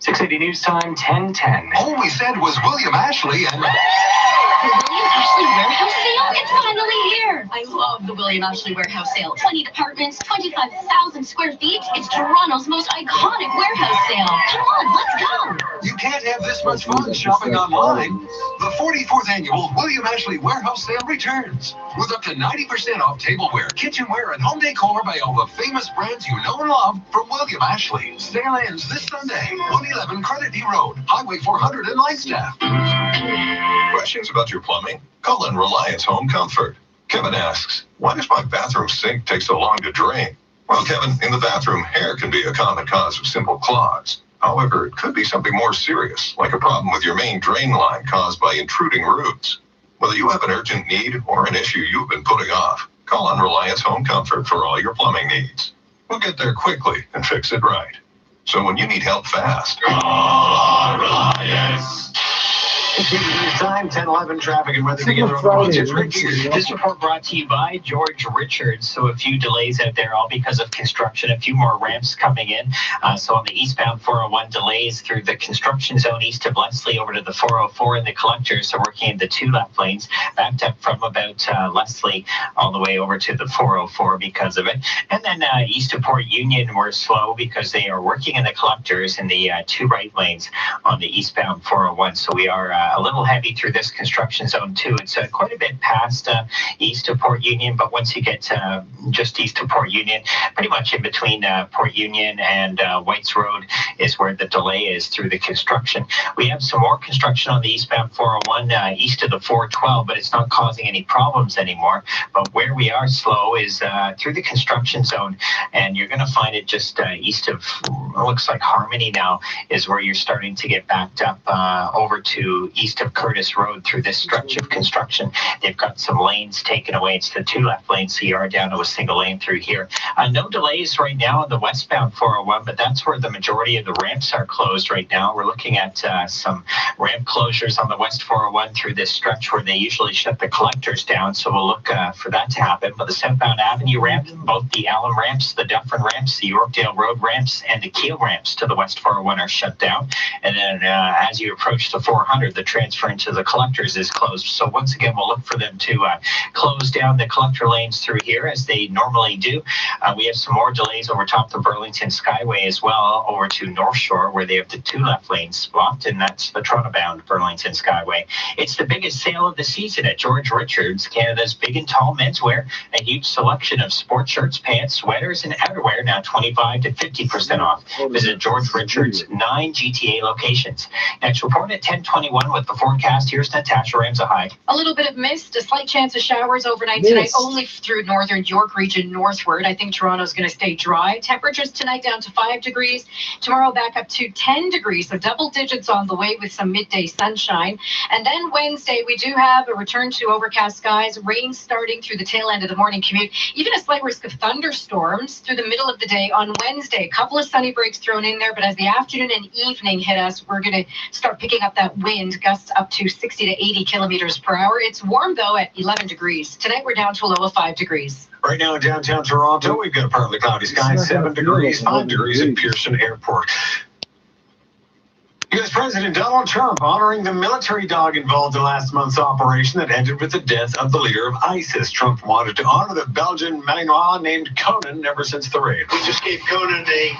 680 News Time, 10:10. All we said was William Ashley and... The William Ashley Warehouse Sale? It's finally here! I love the William Ashley Warehouse Sale. 20 departments, 25,000 square feet. It's Toronto's most iconic warehouse sale. Come on, let's go! You can't have this much fun shopping online. The 44th annual William Ashley Warehouse Sale returns with up to 90% off tableware, kitchenware, and home decor by all the famous brands you know and love from William Ashley. Sale ends this Sunday, 111 Credit Road, Highway 400 in Langstaff. Questions about your plumbing? Call in Reliance Home Comfort. Kevin asks, why does my bathroom sink take so long to drain? Well, Kevin, in the bathroom, hair can be a common cause of simple clogs. However, it could be something more serious, like a problem with your main drain line caused by intruding roots. Whether you have an urgent need or an issue you've been putting off, call on Reliance Home Comfort for all your plumbing needs. We'll get there quickly and fix it right. So when you need help fast, Time 10:11 traffic and weather together. This report brought to you by George Richards. So a few delays out there, all because of construction. A few more ramps coming in. So on the eastbound 401, delays through the construction zone east of Leslie over to the 404 and the collectors. So working in the 2 left lanes, backed up from about Leslie all the way over to the 404 because of it. And then east of Port Union, we're slow because they are working in the collectors in the 2 right lanes on the eastbound 401. So we are a little heavy through this construction zone too. It's quite a bit past east of Port Union, but once you get just east of Port Union, pretty much in between Port Union and Whites Road is where the delay is through the construction. We have some more construction on the eastbound 401 east of the 412, but it's not causing any problems anymore. But where we are slow is through the construction zone, and you're going to find it just east of, it looks like Harmony now is where you're starting to get backed up over to east of Curtis Road through this stretch of construction. They've got some lanes taken away. It's the 2 left lanes, so you are down to a single lane through here. No delays right now on the westbound 401, but that's where the majority of the ramps are closed right now. We're looking at some ramp closures on the west 401 through this stretch where they usually shut the collectors down, so we'll look for that to happen. But the southbound Avenue ramp, both the Allen ramps, the Dufferin ramps, the Yorkdale Road ramps, and the Keel ramps to the west 401 are shut down. And then as you approach the 400, the transfer into the collectors is closed. So once again, we'll look for them to close down the collector lanes through here as they normally do. We have some more delays over top the Burlington Skyway as well, over to North Shore where they have the 2 left lanes blocked, and that's the Toronto-bound Burlington Skyway. It's the biggest sale of the season at George Richards, Canada's big and tall menswear. A huge selection of sports shirts, pants, sweaters, and outerwear, now 25 to 50% off. Visit George Richards' 9 GTA locations. Next report at 10:21 with the forecast. Here's Natasha Ramsahide. A little bit of mist, a slight chance of showers overnight tonight, only through northern York region northward. I think Toronto's going to stay dry. Temperatures tonight down to 5 degrees. Tomorrow back up to 10 degrees, so double digits on the way with some midday sunshine. And then Wednesday, we do have a return to overcast skies, rain starting through the tail end of the morning commute, even a slight risk of thunderstorms through the middle of the day on Wednesday. A couple of sunny breaks thrown in there, but as the afternoon and evening hit us, we're going to start picking up that wind, gusts up to 60 to 80 kilometers per hour. It's warm, though, at 11 degrees. Tonight, we're down to a low of 5 degrees. Right now in downtown Toronto, we've got a partly cloudy sky, 7 degrees, 5 degrees at Pearson Airport. U.S. President Donald Trump honoring the military dog involved in last month's operation that ended with the death of the leader of ISIS. Trump wanted to honor the Belgian Malinois named Conan ever since the raid. We just gave Conan a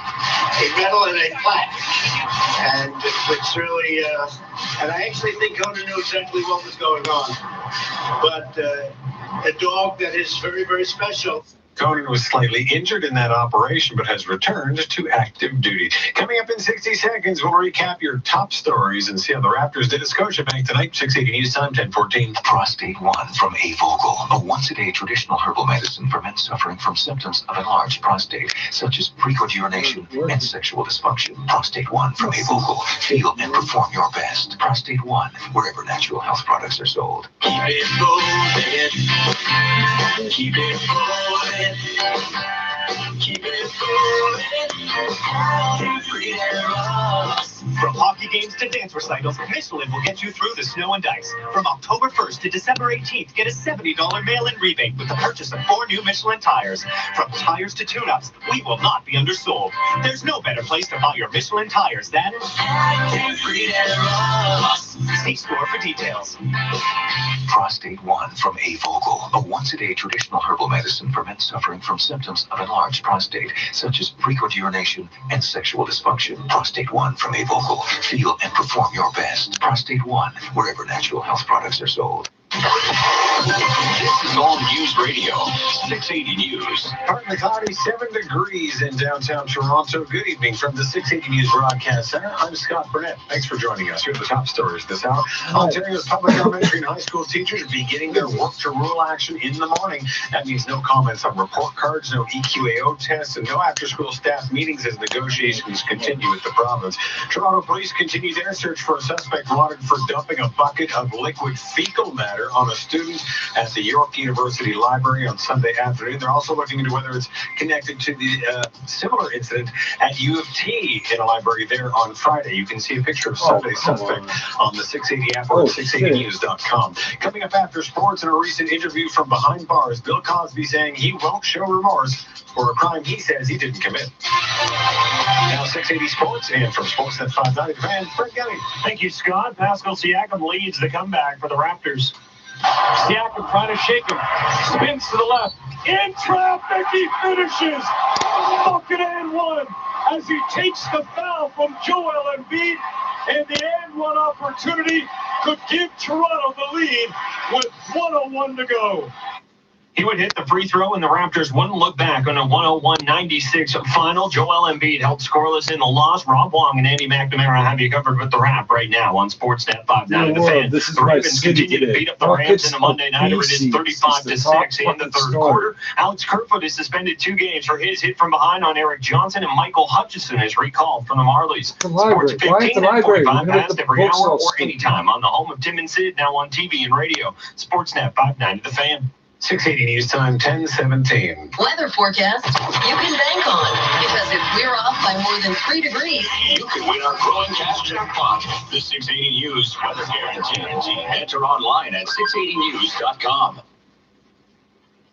medal and a plaque. And it's really, and I actually think Conan knew exactly what was going on. But a dog that is very, very special. Conan was slightly injured in that operation, but has returned to active duty. Coming up in 60 seconds, we'll recap your top stories and see how the Raptors did at Scotiabank tonight. 6:80 News Time, 10:14. Prostate 1 from Avogel, a once-a-day traditional herbal medicine for men suffering from symptoms of enlarged prostate, such as frequent urination and sexual dysfunction. Prostate 1 from Avogel. Feel and perform your best. Prostate 1, wherever natural health products are sold. Keep it moving. Keep it moving. Keep it moving. From hockey games to dance recitals, Michelin will get you through the snow and ice. From October 1st to December 18th, get a $70 mail-in rebate with the purchase of 4 new Michelin tires. From tires to tune-ups, we will not be undersold. There's no better place to buy your Michelin tires than See store for details. Prostate 1 from Avogel, a once-a-day traditional herbal medicine for men suffering from symptoms of enlarged prostate, such as frequent urination and sexual dysfunction. Prostate 1 from Avogel. Feel and perform your best. Prostate 1, wherever natural health products are sold. This is All News Radio, 680 News. Partly cloudy, 7 degrees in downtown Toronto. Good evening from the 680 News Broadcast Center. I'm Scott Burnett. Thanks for joining us. Here are the top stories this hour. Ontario's public elementary and high school teachers beginning their work to rule action in the morning. That means no comments on report cards, no EQAO tests, and no after-school staff meetings as negotiations continue with the province. Toronto police continue their search for a suspect wanted for dumping a bucket of liquid fecal matter on a student at the York University Library on Sunday afternoon. They're also looking into whether it's connected to the similar incident at U of T in a library there on Friday. You can see a picture of Sunday's suspect on the 680 app or 680news.com. Coming up after sports, in a recent interview from behind bars, Bill Cosby saying he won't show remorse for a crime he says he didn't commit. Now 680 Sports, and from Sportsnet 590, the fan, Brent Gelly. Thank you, Scott. Pascal Siakam leads the comeback for the Raptors. Siakam trying to shake him. Spins to the left. In traffic, he finishes. Bucket and one as he takes the foul from Joel Embiid. And the and one opportunity could give Toronto the lead with 1:01 to go. He would hit the free throw, and the Raptors wouldn't look back on a 101-96 final. Joel Embiid held scoreless in the loss. Rob Wong and Andy McNamara have you covered with the wrap right now on Sportsnet 590. The Fan. The Ravens continue to beat up the Rams in a Monday nighter. It is 35-6 in the third quarter. Alex Kerfoot is suspended 2 games for his hit from behind on Eric Johnson, and Michael Hutchison is recalled from the Marlies. Sports 15 and 45 past every hour or anytime on the home of Tim and Sid, now on TV and radio. Sportsnet 590, The Fan. 680 News Time, 10:17. Weather forecast you can bank on, because if we're off by more than 3 degrees, you can win our growing cash jackpot. The 680 News Weather Guarantee. Enter online at 680news.com.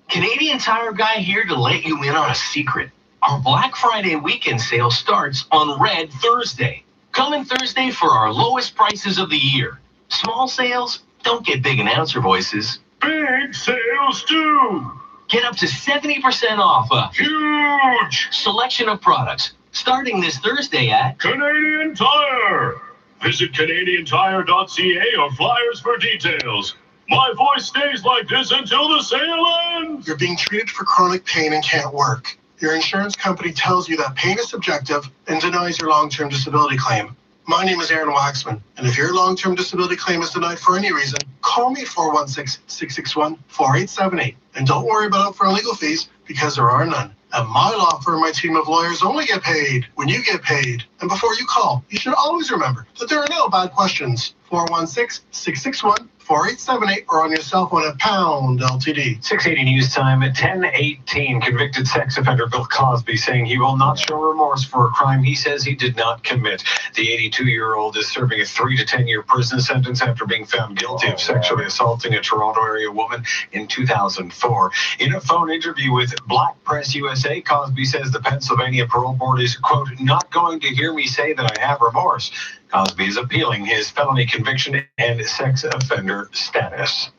Canadian Tire Guy here to let you in on a secret. Our Black Friday weekend sale starts on Red Thursday. Coming Thursday for our lowest prices of the year. Small sales don't get big announcer voices. Big sales too. Get up to 70% off a huge selection of products starting this Thursday at Canadian Tire. Visit CanadianTire.ca or flyers for details. My voice stays like this until the sale ends. You're being treated for chronic pain and can't work. Your insurance company tells you that pain is subjective and denies your long-term disability claim. My name is Aaron Waxman, and if your long-term disability claim is denied for any reason, call me at 416-661-4878. And don't worry about upfront legal fees, because there are none. At my law firm, my team of lawyers only get paid when you get paid. And before you call, you should always remember that there are no bad questions. 416-661-4878 or on your cell phone at pound LTD. 680 News Time at 10:18. Convicted sex offender Bill Cosby saying he will not show remorse for a crime he says he did not commit. The 82-year-old is serving a 3 to 10-year prison sentence after being found guilty of sexually assaulting a Toronto area woman in 2004. In a phone interview with Black Press USA, Cosby says the Pennsylvania Parole Board is, quote, not going to hear me say that I have remorse. Cosby is appealing his felony conviction and sex offender status.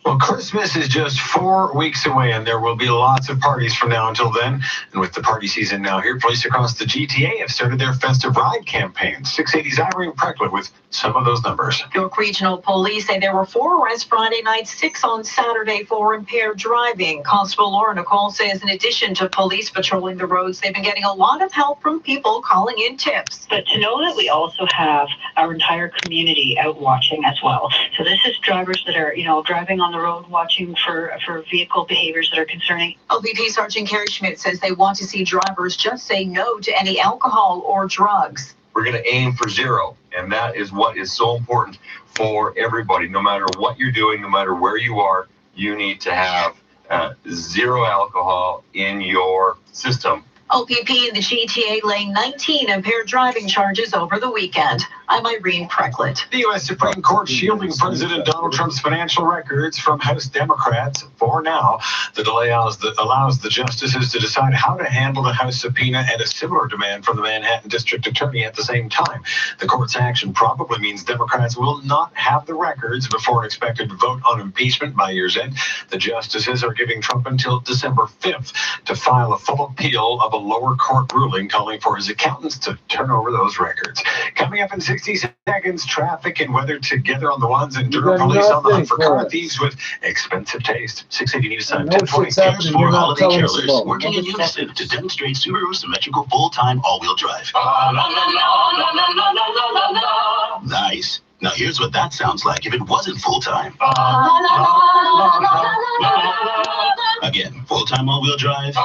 Well, Christmas is just 4 weeks away, and there will be lots of parties from now until then. And with the party season now here, police across the GTA have started their festive ride campaign. 680's Irene Precklett with some of those numbers. York Regional Police say there were 4 arrests Friday night, 6 on Saturday for impaired driving. Constable Laura Nicole says in addition to police patrolling the roads, they've been getting a lot of help from people calling in tips. But to know that we also have our entire community out watching as well. So this is drivers that are, driving on the road, watching for vehicle behaviors that are concerning. LPP Sergeant Carrie Schmidt says they want to see drivers just say no to any alcohol or drugs. We're going to aim for 0, and that is what is so important for everybody. No matter what you're doing, no matter where you are, you need to have 0 alcohol in your system. LPP and the GTA laying 19 impaired driving charges over the weekend. I'm Irene Precklett. The U.S. Supreme Court shielding President Donald Trump's financial records from House Democrats for now. The delay allows the justices to decide how to handle the House subpoena and a similar demand from the Manhattan District Attorney at the same time. The court's action probably means Democrats will not have the records before an expected vote on impeachment by year's end. The justices are giving Trump until December 5th to file a full appeal of a lower court ruling calling for his accountants to turn over those records. Coming up in 60 seconds, traffic and weather together on the ones, and Durham police on the hunt for car thieves with expensive taste. 680 News Time, 10:20. Here's 4 holiday carolers working in unison to demonstrate Subaru's symmetrical full-time all-wheel drive. Nice. Now here's what that sounds like if it wasn't full-time. Again, full-time all-wheel drive.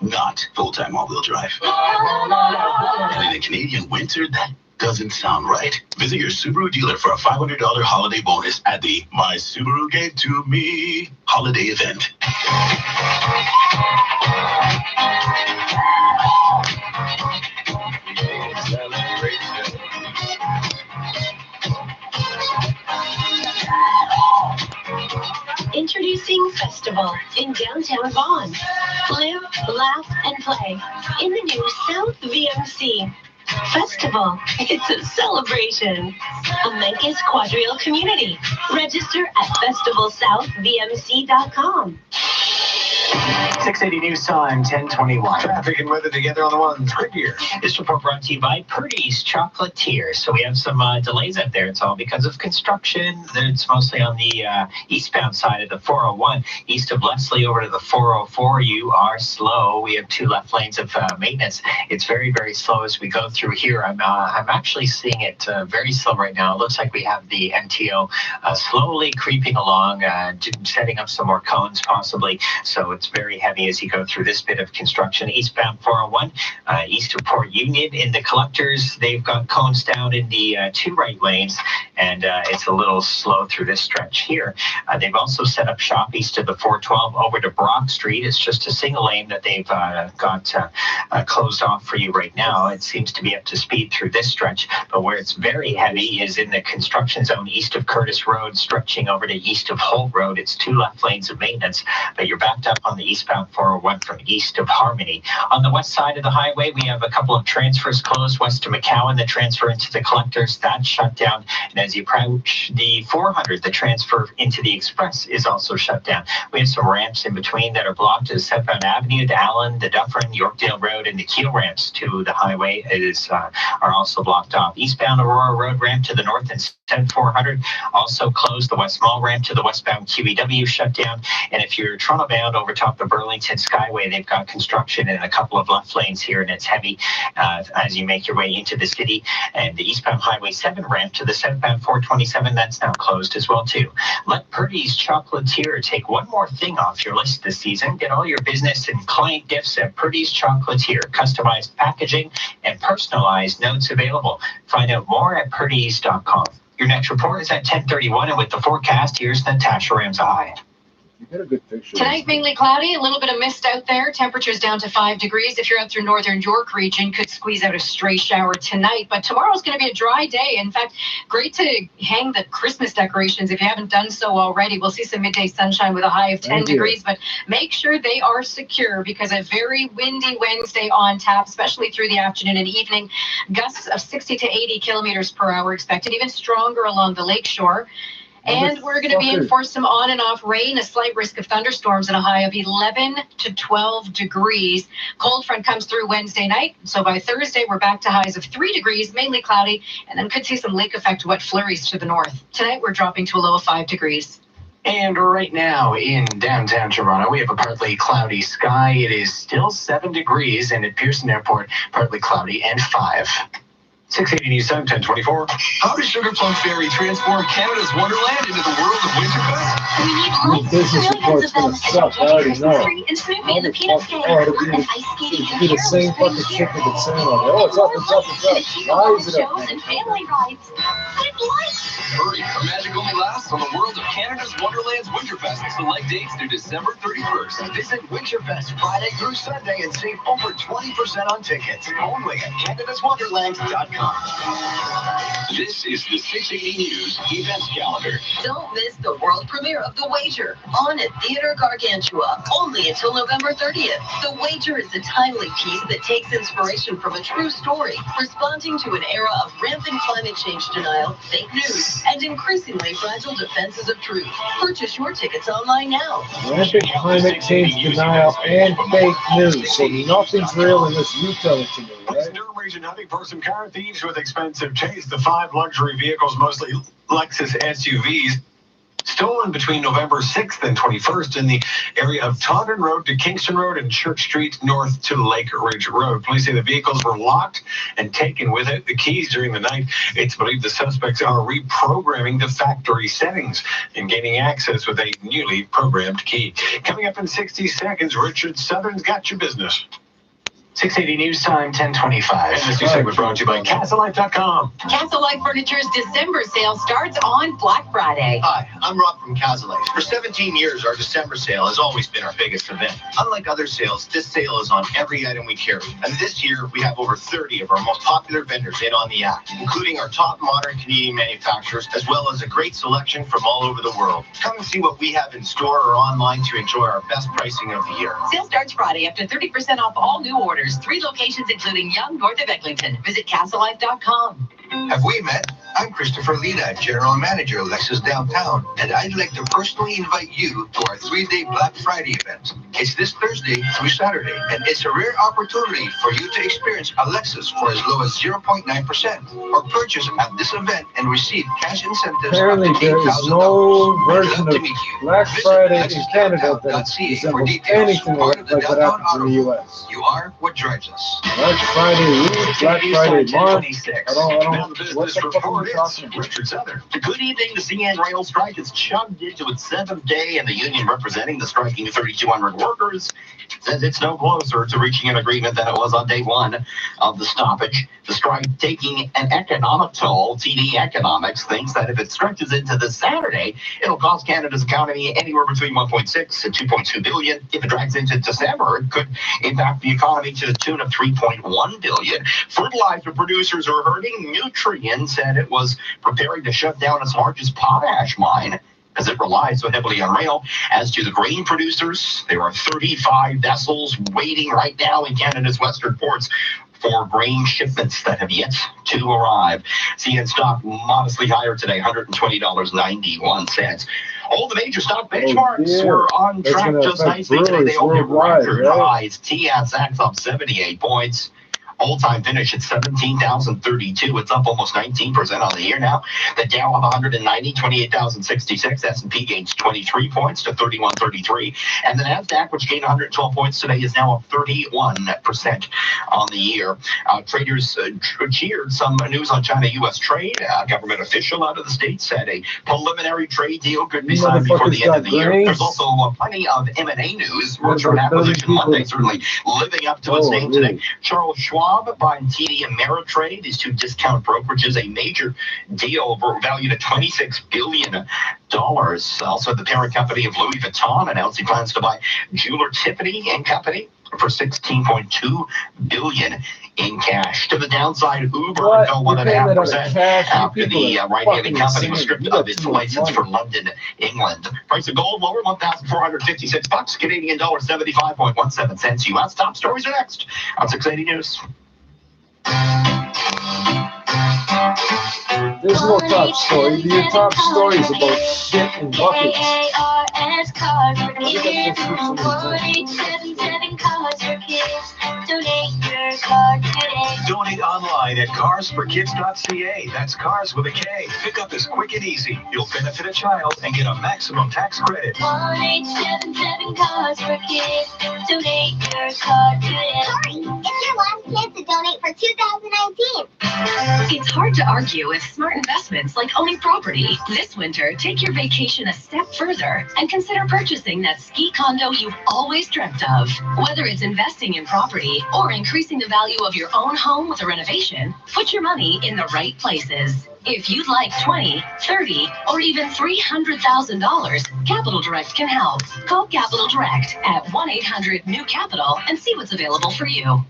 Not full-time all-wheel drive. And in a Canadian winter, that doesn't sound right. Visit your Subaru dealer for a $500 holiday bonus at the My Subaru Gave to Me holiday event. Introducing Festival in downtown Vaughan. Live, laugh, and play in the new South VMC. Festival, it's a celebration. A Menkes Quadrille community. Register at festivalsouthvmc.com. 680 News Time, 1021. Traffic and weather together on the ones. Goodyear. This report brought to you by Purdy's Chocolatier. So we have some delays out there. It's all because of construction. It's mostly on the eastbound side of the 401. East of Leslie over to the 404, you are slow. We have 2 left lanes of maintenance. It's very, very slow as we go through here. I'm actually seeing it very slow right now. It looks like we have the MTO slowly creeping along, setting up some more cones possibly. So it's very heavy as you go through this bit of construction. Eastbound 401, east of Port Union in the collectors, they've got cones down in the 2 right lanes, and it's a little slow through this stretch here. They've also set up shop east of the 412 over to Brock Street. It's just a single lane that they've got closed off for you right now. It seems to be up to speed through this stretch, but where it's very heavy is in the construction zone east of Curtis Road, stretching over to east of Holt Road. It's 2 left lanes of maintenance, but you're backed up on the eastbound 401 from east of Harmony. On the west side of the highway, we have a couple of transfers closed west of McCowan. The transfer into the collectors, that's shut down. And as you approach the 400, the transfer into the express is also shut down. We have some ramps in between that are blocked as southbound Avenue, the Allen, the Dufferin, Yorkdale Road, and the Keel ramps to the highway are also blocked off. Eastbound Aurora Road ramp to the north and south 400 also closed. The West Mall ramp to the westbound QEW shut down. And if you're Toronto bound over top the Burlington Skyway, they've got construction in a couple of left lanes here, and it's heavy as you make your way into the city. And the eastbound Highway 7 ramp to the southbound 427, that's now closed as well too. Let Purdy's Chocolatier take one more thing off your list this season. Get all your business and client gifts at Purdy's Chocolatier. Customized packaging and personalized notes available. Find out more at purdys.com. Your next report is at 10:31, and with the forecast, here's Natasha Ramzai. Tonight, mainly cloudy, a little bit of mist out there. Temperatures down to 5 degrees. If you're out through northern York region, could squeeze out a stray shower tonight. But tomorrow's going to be a dry day. In fact, great to hang the Christmas decorations if you haven't done so already. We'll see some midday sunshine with a high of 10 degrees, but make sure they are secure because a very windy Wednesday on tap, especially through the afternoon and evening. Gusts of 60 to 80 kilometers per hour expected, even stronger along the lakeshore. And we're going to be in for some on and off rain, a slight risk of thunderstorms, and a high of 11 to 12 degrees. Cold front comes through Wednesday night. So by Thursday, we're back to highs of 3 degrees, mainly cloudy, and then could see some lake effect wet flurries to the north. Tonight, we're dropping to a low of 5 degrees. And right now in downtown Toronto, we have a partly cloudy sky. It is still 7 degrees, and at Pearson Airport, partly cloudy and 5. 680 News Time, 1024. How does Sugar Plum Ferry transform Canada's Wonderland into the world of Winterfest? We need lots of millions of them. And Snoopy and the Peanut Gallery and ice skating and the same fucking shit with the sand on it. Oh, it's up, it's up, it's up. Why is it up? Shows and family rides. Hurry, the magic only lasts on the world of Canada's Wonderland's Winterfest. Select dates through December 31st. Visit Winterfest Friday through Sunday and save over 20% on tickets. Only at Canada'sWonderland.com. This is the 680 News events calendar. Don't miss the world premiere of The Wager on at Theatre Gargantua, only until November 30th. The Wager is a timely piece that takes inspiration from a true story, responding to an era of rampant climate change denial, fake news, and increasingly fragile defenses of truth. Purchase your tickets online now. Rampant climate change denial and fake news, so nothing's real unless you tell it to me, right? Durham region hunting for some car thieves with expensive chase. The 5 luxury vehicles, mostly Lexus SUVs, stolen between November 6th and 21st in the area of Taunton Road to Kingston Road and Church Street north to Lake Ridge Road. Police say the vehicles were locked and taken without the keys during the night. It's believed the suspects are reprogramming the factory settings and gaining access with a newly programmed key. Coming up in 60 seconds, Richard Southern's got your business. 680 News Time, 10:25. And this news segment brought to you by CastleLife.com. Castle Life Furniture's December sale starts on Black Friday. Hi, I'm Rob from Castle Life. For 17 years, our December sale has always been our biggest event. Unlike other sales, this sale is on every item we carry. And this year, we have over 30 of our most popular vendors in on the act, including our top modern Canadian manufacturers, as well as a great selection from all over the world. Come and see what we have in store or online to enjoy our best pricing of the year. Sale starts Friday up to 30% off all new orders. 3 locations, including Yonge, north of Eglinton. Visit CastleLife.com. Have we met? I'm Christopher Lina, General Manager, Lexus Downtown, and I'd like to personally invite you to our 3-day Black Friday event. It's this Thursday through Saturday, and it's a rare opportunity for you to experience a Lexus for as low as 0.9% or purchase at this event and receive cash incentives Apparently, up to there is $8,000. no We'd version love to of meet you. Black Visit Friday in Canada that lexusdowntown.ca for resembles details. anything Part like of the what Downtown happens in Auto the Group. U.S. You are what drives us. Black Friday week, Black Friday month. I don't what the fuck are we talking about? Richard Southern. Good evening. The CN Rail strike has chugged into its 7th day, and the union representing the striking 3,200 workers says it's no closer to reaching an agreement than it was on day 1 of the stoppage. The strike taking an economic toll. TD Economics thinks that if it stretches into this Saturday, it'll cost Canada's economy anywhere between 1.6 and 2.2 billion. If it drags into December, it could impact the economy to the tune of 3.1 billion. Fertilizer producers are hurting. Nutrien said it was preparing to shut down its largest potash mine as it relies so heavily on rail. As to the grain producers, there are 35 vessels waiting right now in Canada's western ports for grain shipments that have yet to arrive. CN stock modestly higher today, $120.91. All the major stock benchmarks were on track just nicely today. They all hit record highs. TSX up 78 points. All-time finish at 17,032. It's up almost 19% on the year now. The Dow up 190, 28,066. S&P gains 23 points to 3133. And the NASDAQ, which gained 112 points today, is now up 31% on the year. Traders cheered some news on China-U.S. trade. A government official out of the States said a preliminary trade deal could be signed before the end of the year. There's also plenty of M&A news. Merger and acquisition Monday certainly living up to its name today. Charles Schwab buying TD Ameritrade, these two discount brokerages, a major deal valued at $26 billion. Also, the parent company of Louis Vuitton announcing plans to buy jeweler Tiffany & Company for $16.2 billion in cash. To the downside, Uber fell 1.5% after the ride-hailing company was stripped of its license for London, England. Price of gold lower, $1,456. Canadian dollar 75.17 cents. U.S. top stories are next on 680 News. There's no top story. Your top story is about shit and buckets. Donate online at carsforkids.ca. That's cars with a K. Pick up is quick and easy. You'll benefit a child and get a maximum tax credit. 1-877 Cars for Kids. Donate your car today. Hurry! It's your last chance to donate for 2019. It's hard to argue with smart investments like owning property. This winter, take your vacation a step further and consider purchasing that ski condo you've always dreamt of. Whether it's investing in property or increasing the value of your own home with a renovation, put your money in the right places. If you'd like $20, $30, or even $300,000, Capital Direct can help. Call Capital Direct at 1-800-NEW-CAPITAL and see what's available for you.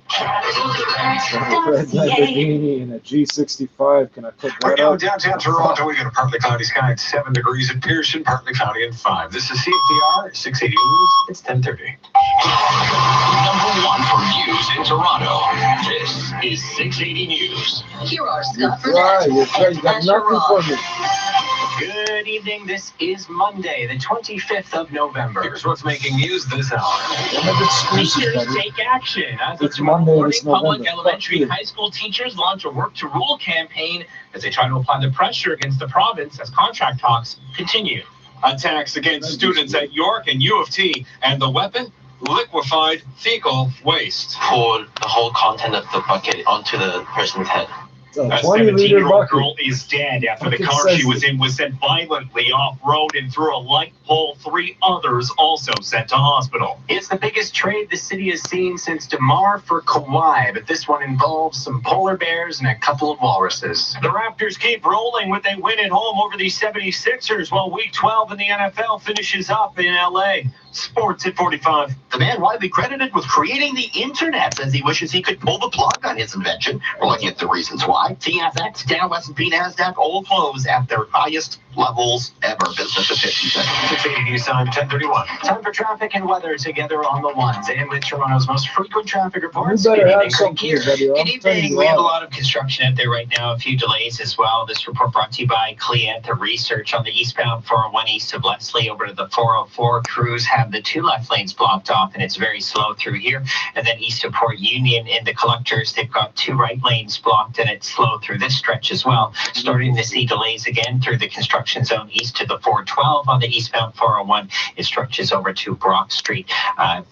Lamborghini and a G65. Can I put that Right now, up? downtown Toronto, we got a partly cloudy sky at 7 degrees at Pearson, partly cloudy at 5. This is CFTR 680 News. It's 10:30. Number 1 for news in Toronto. This is 680 News. Here are You're Scott dry. Burnett You're dry. You got and nothing for Asher me. Good evening. This is Monday, the 25th of November. Here's what's making news this hour. Don't have excuses, Teachers buddy. take action. As of It's tomorrow Monday and morning, it's November. public, elementary, Fuck and you. high school teachers launch a Work to Rule campaign as they try to apply the pressure against the province as contract talks continue. Attacks against students at York and U of T, and the weapon? Liquefied fecal waste. Pour the whole content of the bucket onto the person's head. A 20-liter 17-year-old bucket. girl is dead after the Bucket car says she was in was sent violently off-road and through a light pole. 3 others also sent to hospital. It's the biggest trade the city has seen since DeMar for Kawhi, but this one involves some polar bears and a couple of walruses. The Raptors keep rolling with a win at home over the 76ers, while Week 12 in the NFL finishes up in L.A. Sports at 45. The man widely credited with creating the internet says he wishes he could pull the plug on his invention. We're looking at the reasons why. TSX, Dow, S&P, NASDAQ all close at their highest levels ever. Business at 50 cents. 680 News Time, 10:31. Time for traffic and weather together on the ones. And with Toronto's most frequent traffic reports. You better Good have evening, something Craig here. here, buddy. I'm Good telling evening. you We have a what. lot of construction out there right now, a few delays as well. This report brought to you by Clienta Research on the eastbound 401 east of Leslie over to the 404. Crews have the 2 left lanes blocked off, and it's very slow through here. And then east of Port Union in the collectors, they've got 2 right lanes blocked, and it's slow through this stretch as well. Starting to see delays again through the construction zone east to the 412 on the eastbound 401. It stretches over to Brock Street.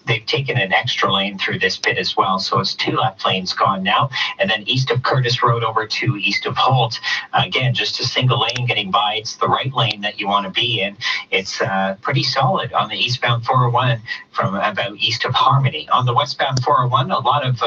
They've taken an extra lane through this bit as well, so it's 2 left lanes gone now. And then east of Curtis Road over to east of Holt, again, just a single lane getting by. It's the right lane that you want to be in. It's pretty solid on the eastbound 401 from about east of Harmony. On the westbound 401, a lot of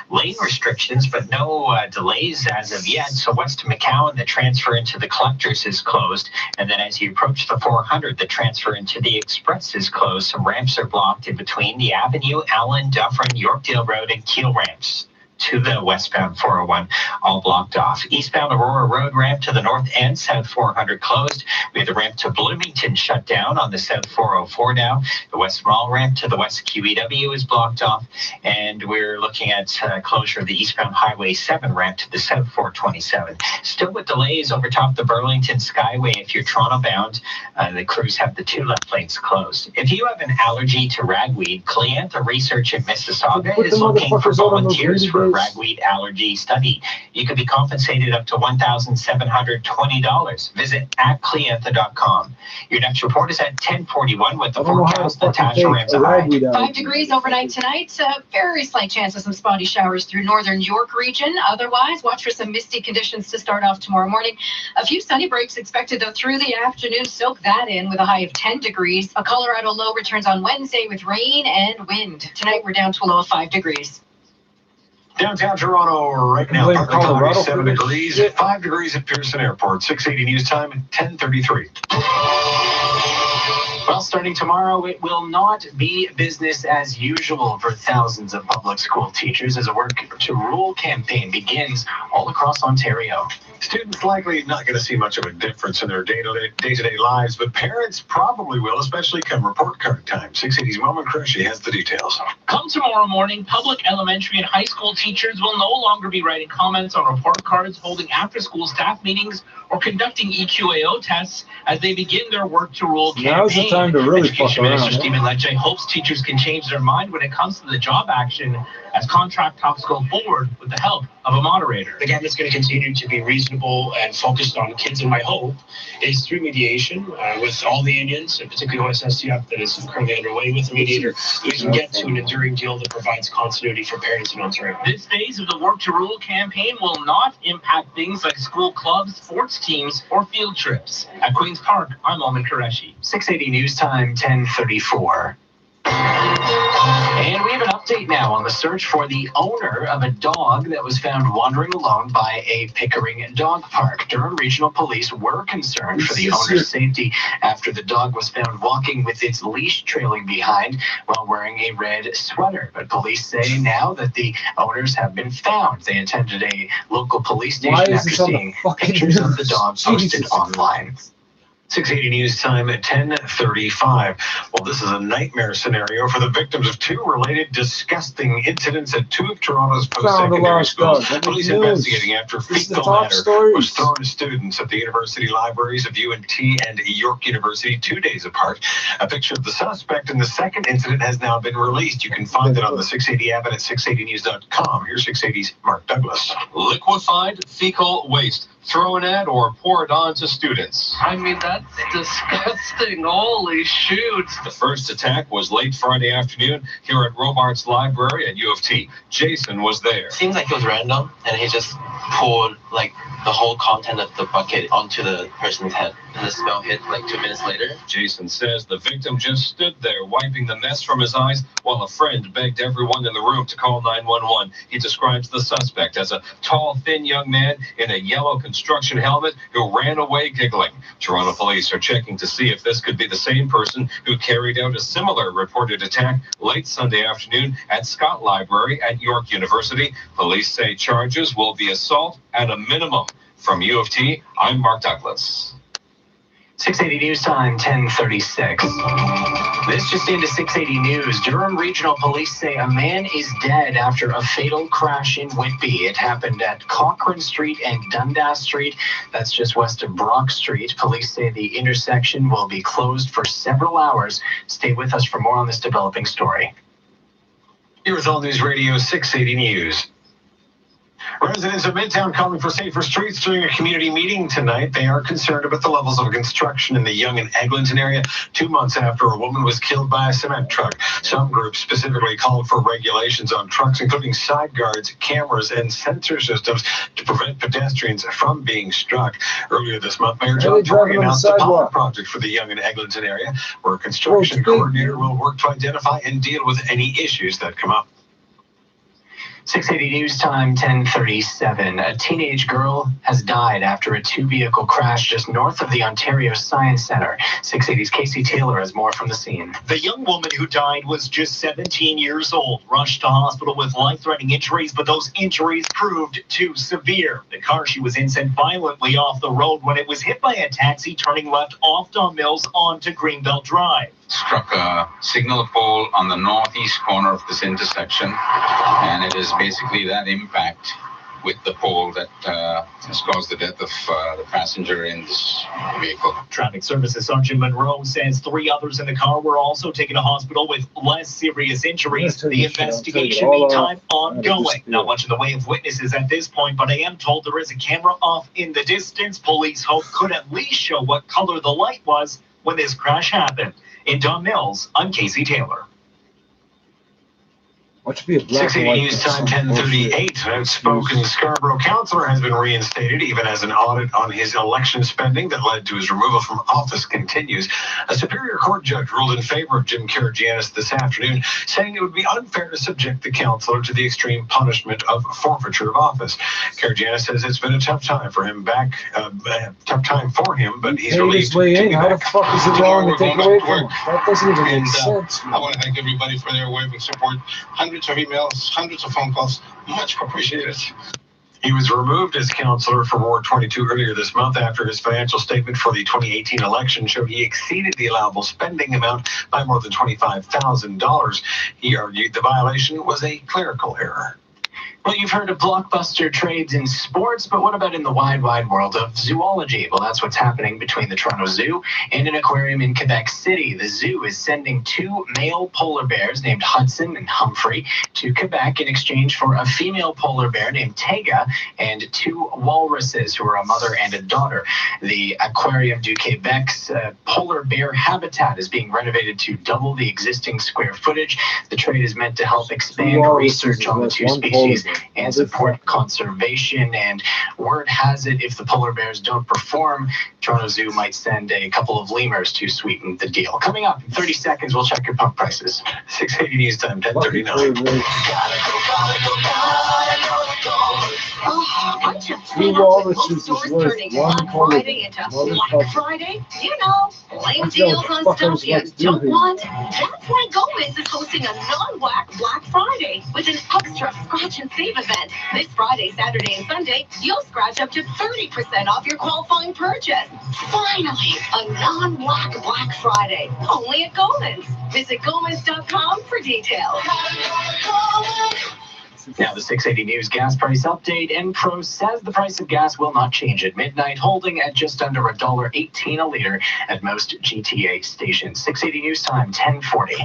lane restrictions, but no delays as of yet. So west of McCowan, the transfer into the collectors is closed. And then as you approach the 400, the transfer into the express is closed. Some ramps are blocked in between the Avenue, Allen, Dufferin, Yorkdale Road, and Keel ramps to the westbound 401, all blocked off. Eastbound Aurora Road ramp to the north and south 400 closed. We have the ramp to Bloomington shut down on the south 404 now. The west mall ramp to the west QEW is blocked off. And we're looking at closure of the eastbound Highway 7 ramp to the south 427. Still with delays over top the Burlington Skyway. If you're Toronto bound, the crews have the 2 left lanes closed. If you have an allergy to ragweed, Clienta Research in Mississauga is looking for volunteers for ragweed allergy study. You could be compensated up to $1,720. Visit @clienta.com. Your next report is at 10:41 with the forecast. Natasha Ramsey. 5 degrees overnight tonight. Very slight chance of some spotty showers through northern York region. Otherwise, watch for some misty conditions to start off tomorrow morning. A few sunny breaks expected though through the afternoon. Soak that in with a high of 10 degrees. A Colorado low returns on Wednesday with rain and wind. Tonight we're down to a low of 5 degrees. Downtown Toronto right now, partly cloudy, 7 degrees, 5 degrees at Pearson Airport. 680 News Time, 10:33. Well, starting tomorrow, it will not be business as usual for thousands of public school teachers as a Work to Rule campaign begins all across Ontario. Students likely not going to see much of a difference in their day-to-day lives, but parents probably will, especially come report card time. 680's Mom Crushy has the details. Come tomorrow morning, public elementary and high school teachers will no longer be writing comments on report cards, holding after-school staff meetings, or conducting EQAO tests as they begin their Work to Rule campaign. Now's the time to really Education fuck around. Minister Stephen Lecce hopes teachers can change their mind when it comes to the job action as contract talks go forward with the help of a moderator. Again, it's going to continue to be reasonable and focused on kids, and my hope is through mediation with all the unions, and particularly OSSTF that is currently underway with the mediator, we can get to an enduring deal that provides continuity for parents in Ontario. This phase of the Work to Rule campaign will not impact things like school clubs, sports teams, or field trips. At Queen's Park, I'm Alman Qureshi. 680 News Time, 10:34. And we have an update now on the search for the owner of a dog that was found wandering alone by a Pickering dog park. Durham Regional Police were concerned for the owner's safety after the dog was found walking with its leash trailing behind while wearing a red sweater. But police say now that the owners have been found. They attended a local police station after seeing pictures of the dog posted online. 680 News Time at 10:35. Well, this is a nightmare scenario for the victims of 2 related disgusting incidents at 2 of Toronto's post-secondary schools. Police investigating after fecal matter was thrown to students at the university libraries of UNT and York University 2 days apart. A picture of the suspect in the second incident has now been released. You can find it on the 680 app and at 680news.com. Here's 680's Mark Douglas. Liquefied fecal waste. Throw it at or pour it on to students. I mean, that's disgusting. Holy shoot. The first attack was late Friday afternoon here at Robarts Library at U of T. Jason was there. Seems like it was random, and he just poured like the whole content of the bucket onto the person's head, and the smell hit like 2 minutes later. Jason says the victim just stood there wiping the mess from his eyes while a friend begged everyone in the room to call 911. He describes the suspect as a tall, thin young man in a yellow construction helmet who ran away giggling. Toronto police are checking to see if this could be the same person who carried out a similar reported attack late Sunday afternoon at Scott Library at York University. Police say charges will be assault at a minimum. From U of T, I'm Mark Douglas. 680 News Time, 10:36. This just into 680 News. Durham Regional Police say a man is dead after a fatal crash in Whitby. It happened at Cochrane Street and Dundas Street. That's just west of Brock Street. Police say the intersection will be closed for several hours. Stay with us for more on this developing story. Here's All News Radio 680 News. Residents of Midtown calling for safer streets during a community meeting tonight. They are concerned about the levels of construction in the Yonge and Eglinton area 2 months after a woman was killed by a cement truck. Some groups specifically called for regulations on trucks, including side guards, cameras, and sensor systems to prevent pedestrians from being struck. Earlier this month, Mayor John Tory announced a pilot project for the Yonge and Eglinton area, where a construction coordinator will work to identify and deal with any issues that come up. 680 News Time, 10:37. A teenage girl has died after a two-vehicle crash just north of the Ontario Science Centre. 680's Casey Taylor has more from the scene. The young woman who died was just 17 years old, rushed to hospital with life-threatening injuries, but those injuries proved too severe. The car she was in sent violently off the road when it was hit by a taxi turning left off Don Mills onto Greenbelt Drive. Struck a signal pole on the northeast corner of this intersection, and it is basically that impact with the pole that has caused the death of the passenger in this vehicle. Traffic Services Sergeant Monroe says 3 others in the car were also taken to hospital with less serious injuries. The investigation, meantime, ongoing. Not much in the way of witnesses at this point, but I am told there is a camera off in the distance. Police hope could at least show what color the light was when this crash happened. In Don Mills, I'm Casey Taylor. 680 News Time, 10:38. An outspoken Scarborough councillor has been reinstated, even as an audit on his election spending that led to his removal from office continues. A Superior Court judge ruled in favor of Jim Karygiannis this afternoon, saying it would be unfair to subject the councillor to the extreme punishment of forfeiture of office. Karygiannis says it's been a tough time for him but he's relieved to be How the back. fuck is it wrong to take away from him? That doesn't even make sense. I want to thank everybody for their wave of support. Hundreds of emails, hundreds of phone calls. Much appreciated. He was removed as councillor from Ward 22 earlier this month after his financial statement for the 2018 election showed he exceeded the allowable spending amount by more than $25,000. He argued the violation was a clerical error. Well, you've heard of blockbuster trades in sports, but what about in the wide world of zoology? Well, that's what's happening between the Toronto Zoo and an aquarium in Quebec City. The zoo is sending 2 male polar bears named Hudson and Humphrey to Quebec in exchange for a female polar bear named Tega and 2 walruses who are a mother and a daughter. The Aquarium du Quebec's polar bear habitat is being renovated to double the existing square footage. The trade is meant to help expand research on the 2 species and support conservation. And word has it, if the polar bears don't perform, Toronto Zoo might send a couple of lemurs to sweeten the deal. Coming up in 30 seconds, we'll check your pump prices. 680 News Time, 10:39. Aren't you fed up with most stores turning Black Friday into Black Friday? You know, lame deals on stuff you don't want. That's why Gomez is hosting a non-whack Black Friday with an extra scratch and save event. This Friday, Saturday, and Sunday, you'll scratch up to 30% off your qualifying purchase. Finally, a non-whack Black Friday, only at Gomez. Visit Gomez.com for details. Now, the 680 News gas price update. Enpro says the price of gas will not change at midnight, holding at just under $1.18 a liter at most GTA stations. 680 News Time, 10:40.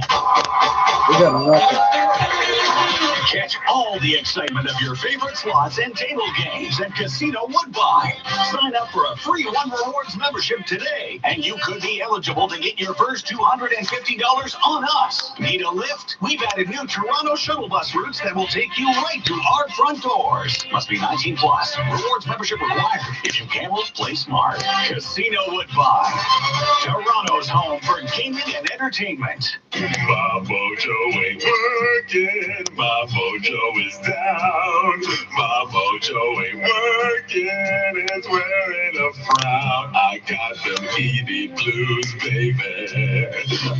Catch all the excitement of your favorite slots and table games at Casino Woodbine. Sign up for a free One Rewards membership today, and you could be eligible to get your first $250 on us. Need a lift? We've added new Toronto shuttle bus routes that will take you you right to our front doors. Must be 19 plus. Rewards membership required. If you gamble, play smart. Casino Woodbine, Toronto's home for gaming and entertainment. My mojo ain't working. My mojo is down. My mojo ain't working. It's wearing a frown. I got them ED blues, baby.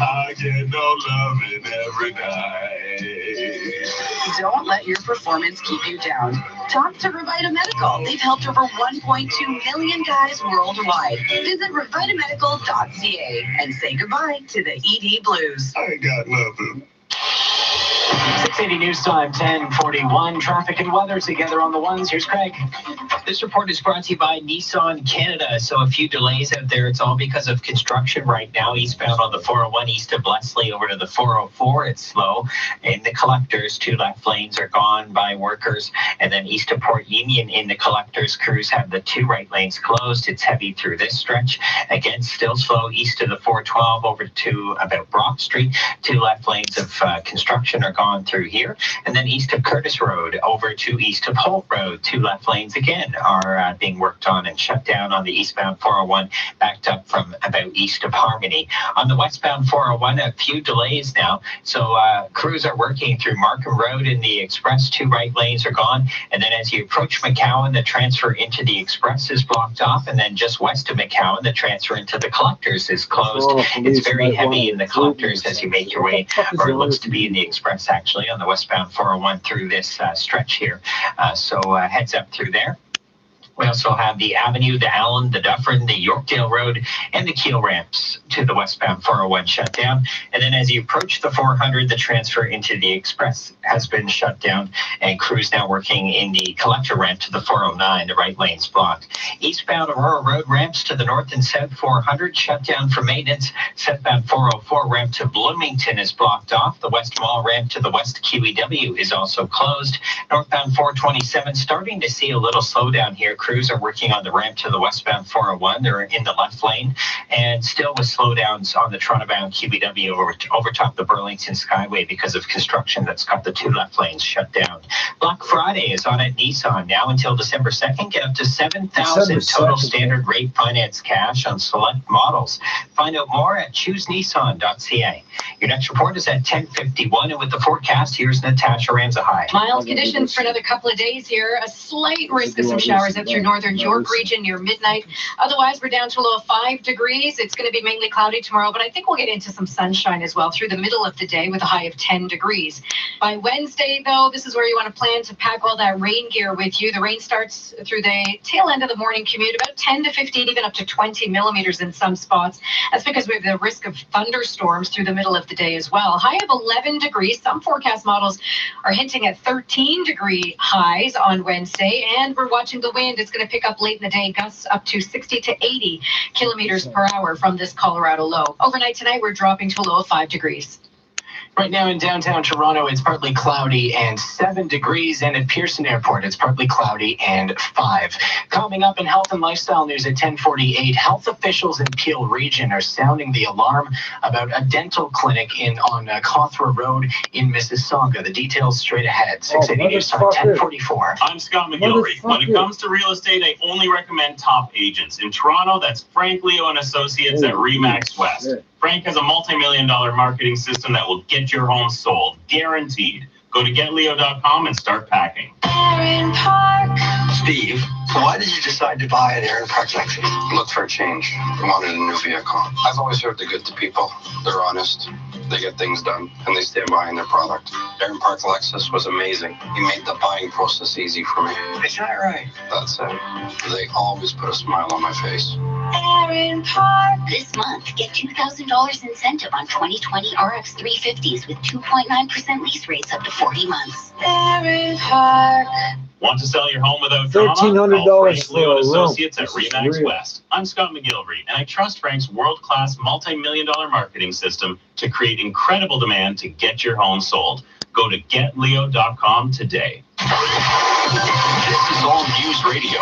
I get no loving every night. Don't let your performance keep you down. Talk to Revita Medical. They've helped over 1.2 million guys worldwide. Visit revitamedical.ca and say goodbye to the ED blues. I ain't got nothing. 680 News Time, 10:41. Traffic and weather together on the ones. Here's Craig. This report is brought to you by Nissan Canada. So a few delays out there. It's all because of construction right now. Eastbound on the 401 east of Leslie over to the 404. It's slow. In the collectors, 2 left lanes are gone by workers. And then east of Port Union in the collectors, crews have the 2 right lanes closed. It's heavy through this stretch. Again, still slow east of the 412 over to about Brock Street. 2 left lanes of construction are gone through here. And then east of Curtis Road over to east of Holt Road. 2 left lanes again are being worked on and shut down on the eastbound 401, backed up from about east of Harmony. On the westbound 401, a few delays now. So crews are working through Markham Road in the express. 2 right lanes are gone. And then as you approach McCowan, the transfer into the express is blocked off. And then just west of McCowan, the transfer into the collectors is closed. It's very heavy in the collectors as you make your way, or it looks to be in the express actually, on the westbound 401 through this stretch here. So heads up through there. We also have the Avenue, the Allen, the Dufferin, the Yorkdale Road, and the Keel ramps to the westbound 401 shut down. And then as you approach the 400, the transfer into the Express has been shut down, and crews now working in the collector ramp to the 409, the right lane's blocked. Eastbound Aurora Road ramps to the north and south 400 shut down for maintenance. Southbound 404 ramp to Bloomington is blocked off. The West Mall ramp to the west QEW is also closed. Northbound 427 starting to see a little slowdown here. Crews are working on the ramp to the westbound 401. They're in the left lane, and still with slowdowns on the Toronto-bound QBW over top the Burlington Skyway because of construction that's got the 2 left lanes shut down. Black Friday is on at Nissan now until December 2nd. Get up to $7,000 total standard rate finance cash on select models. Find out more at choosenissan.ca. Your next report is at 10:51, and with the forecast, here's Natasha Ramsahai. Mild conditions for another couple of days here. A slight risk of some showers up through northern York region near midnight. Otherwise, we're down to a low of 5 degrees. It's going to be mainly cloudy tomorrow, but I think we'll get into some sunshine as well through the middle of the day with a high of 10 degrees. By Wednesday, though, this is where you want to plan to pack all that rain gear with you. The rain starts through the tail end of the morning commute, about 10 to 15, even up to 20 millimeters in some spots. That's because we have the risk of thunderstorms through the middle of the day as well. High of 11 degrees. Some forecast models are hinting at 13-degree highs on Wednesday, and we're watching the wind. It's going to pick up late in the day, gusts up to 60 to 80 kilometers per hour from this Colorado low. Overnight tonight, we're dropping to a low of 5 degrees. Right now in downtown Toronto, it's partly cloudy and 7 degrees, and at Pearson Airport, it's partly cloudy and 5. Coming up in health and lifestyle news at 10:48, health officials in Peel Region are sounding the alarm about a dental clinic on Cawthra Road in Mississauga. The details straight ahead. 680 News Time, 10:44. I'm Scott McGilvery. When it comes to real estate, I only recommend top agents. In Toronto, that's Frank Leo and Associates at Remax West. Frank has a multi-million-dollar marketing system that will get your home sold, guaranteed. Go to getleo.com and start packing. Aaron Park. Steve, why did you decide to buy an Aaron Park Lexus? Look for a change. I wanted a new vehicle. I've always heard they're good to people. They're honest. They get things done, and they stand behind their product. Aaron Park Lexus was amazing. He made the buying process easy for me. Is that right? That's it. They always put a smile on my face. Aaron Park. This month, get $2,000 incentive on 2020 RX 350s with 2.9% lease rates up to 40 months. Aaron Park. Want to sell your home without drama? $1,300 Call Frank for Leo a and room. Associates at Remax West. I'm Scott McGilvery, and I trust Frank's world-class multi-million-dollar marketing system to create incredible demand to get your home sold. Go to getleo.com today. This is All News Radio,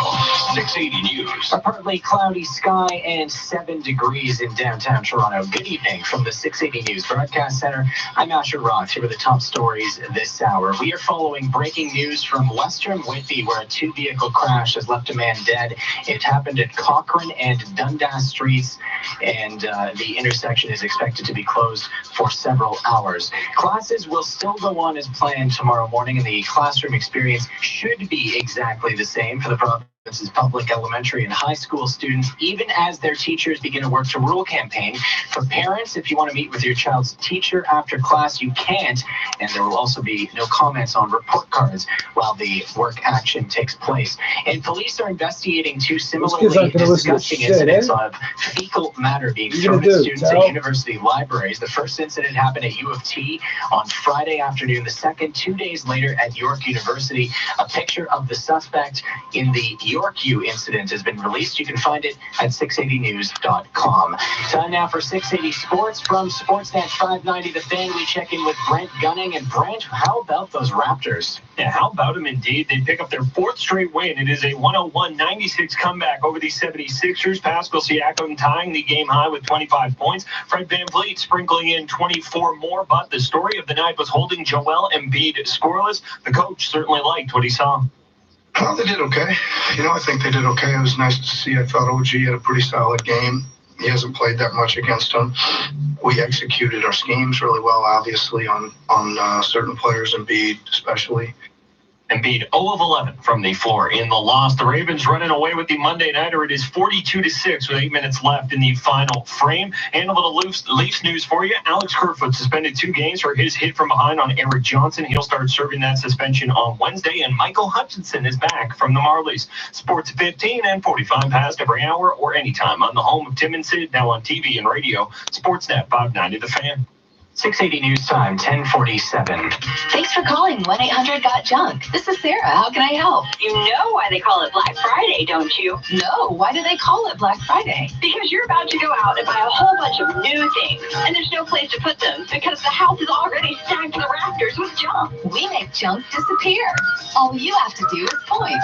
680 News. A partly cloudy sky and 7 degrees in downtown Toronto. Good evening from the 680 News Broadcast Center. I'm Asher Roth. Here are the top stories this hour. We are following breaking news from Western Whitby, where a 2-vehicle crash has left a man dead. It happened at Cochrane and Dundas Streets, and the intersection is expected to be closed for several hours. Classes will still go on as planned tomorrow morning, and the classroom experience should be exactly the same for the province's public elementary and high school students, even as their teachers begin a Work to Rule campaign. For parents, if you want to meet with your child's teacher after class, you can't, and there will also be no comments on report cards while the work action takes place. And police are investigating 2 similarly disgusting incidents of fecal matter being thrown at students at university libraries. The first incident happened at U of T on Friday afternoon. The second, 2 days later at York University. A picture of the suspect in the York U incident has been released. You can find it at 680news.com. Time now for 680 Sports from Sportsnet 590 The Fan. We check in with Brent Gunning. And Brent, how about those Raptors? Yeah, how about them indeed? They pick up their 4th straight win. It is a 101-96 comeback over the 76ers. Pascal Siakam tying the game high with 25 points. Fred VanVleet sprinkling in 24 more. But the story of the night was holding Joel Embiid scoreless. The coach certainly liked what he saw. Oh, they did okay. I think they did okay. It was nice to see. I thought OG had a pretty solid game. He hasn't played that much against them. We executed our schemes really well, obviously, on certain players, Embiid especially. Embiid 0 of 11 from the floor in the loss. The Ravens running away with the Monday Nighter. It is 42-6 with 8 minutes left in the final frame. And a little Leafs news for you. Alex Kerfoot suspended 2 games for his hit from behind on Eric Johnson. He'll start serving that suspension on Wednesday. And Michael Hutchinson is back from the Marlies. Sports 15 and 45 past every hour or anytime on the home of Tim and Sid, now on TV and radio. Sportsnet 590 The Fan. 680 News Time, 10:47. Thanks for calling 1-800-GOT-JUNK. This is Sarah. How can I help? You know why they call it Black Friday, don't you? No. Why do they call it Black Friday? Because you're about to go out and buy a whole bunch of new things, and there's no place to put them because the house is already stacked to the rafters with junk. We make junk disappear. All you have to do is point.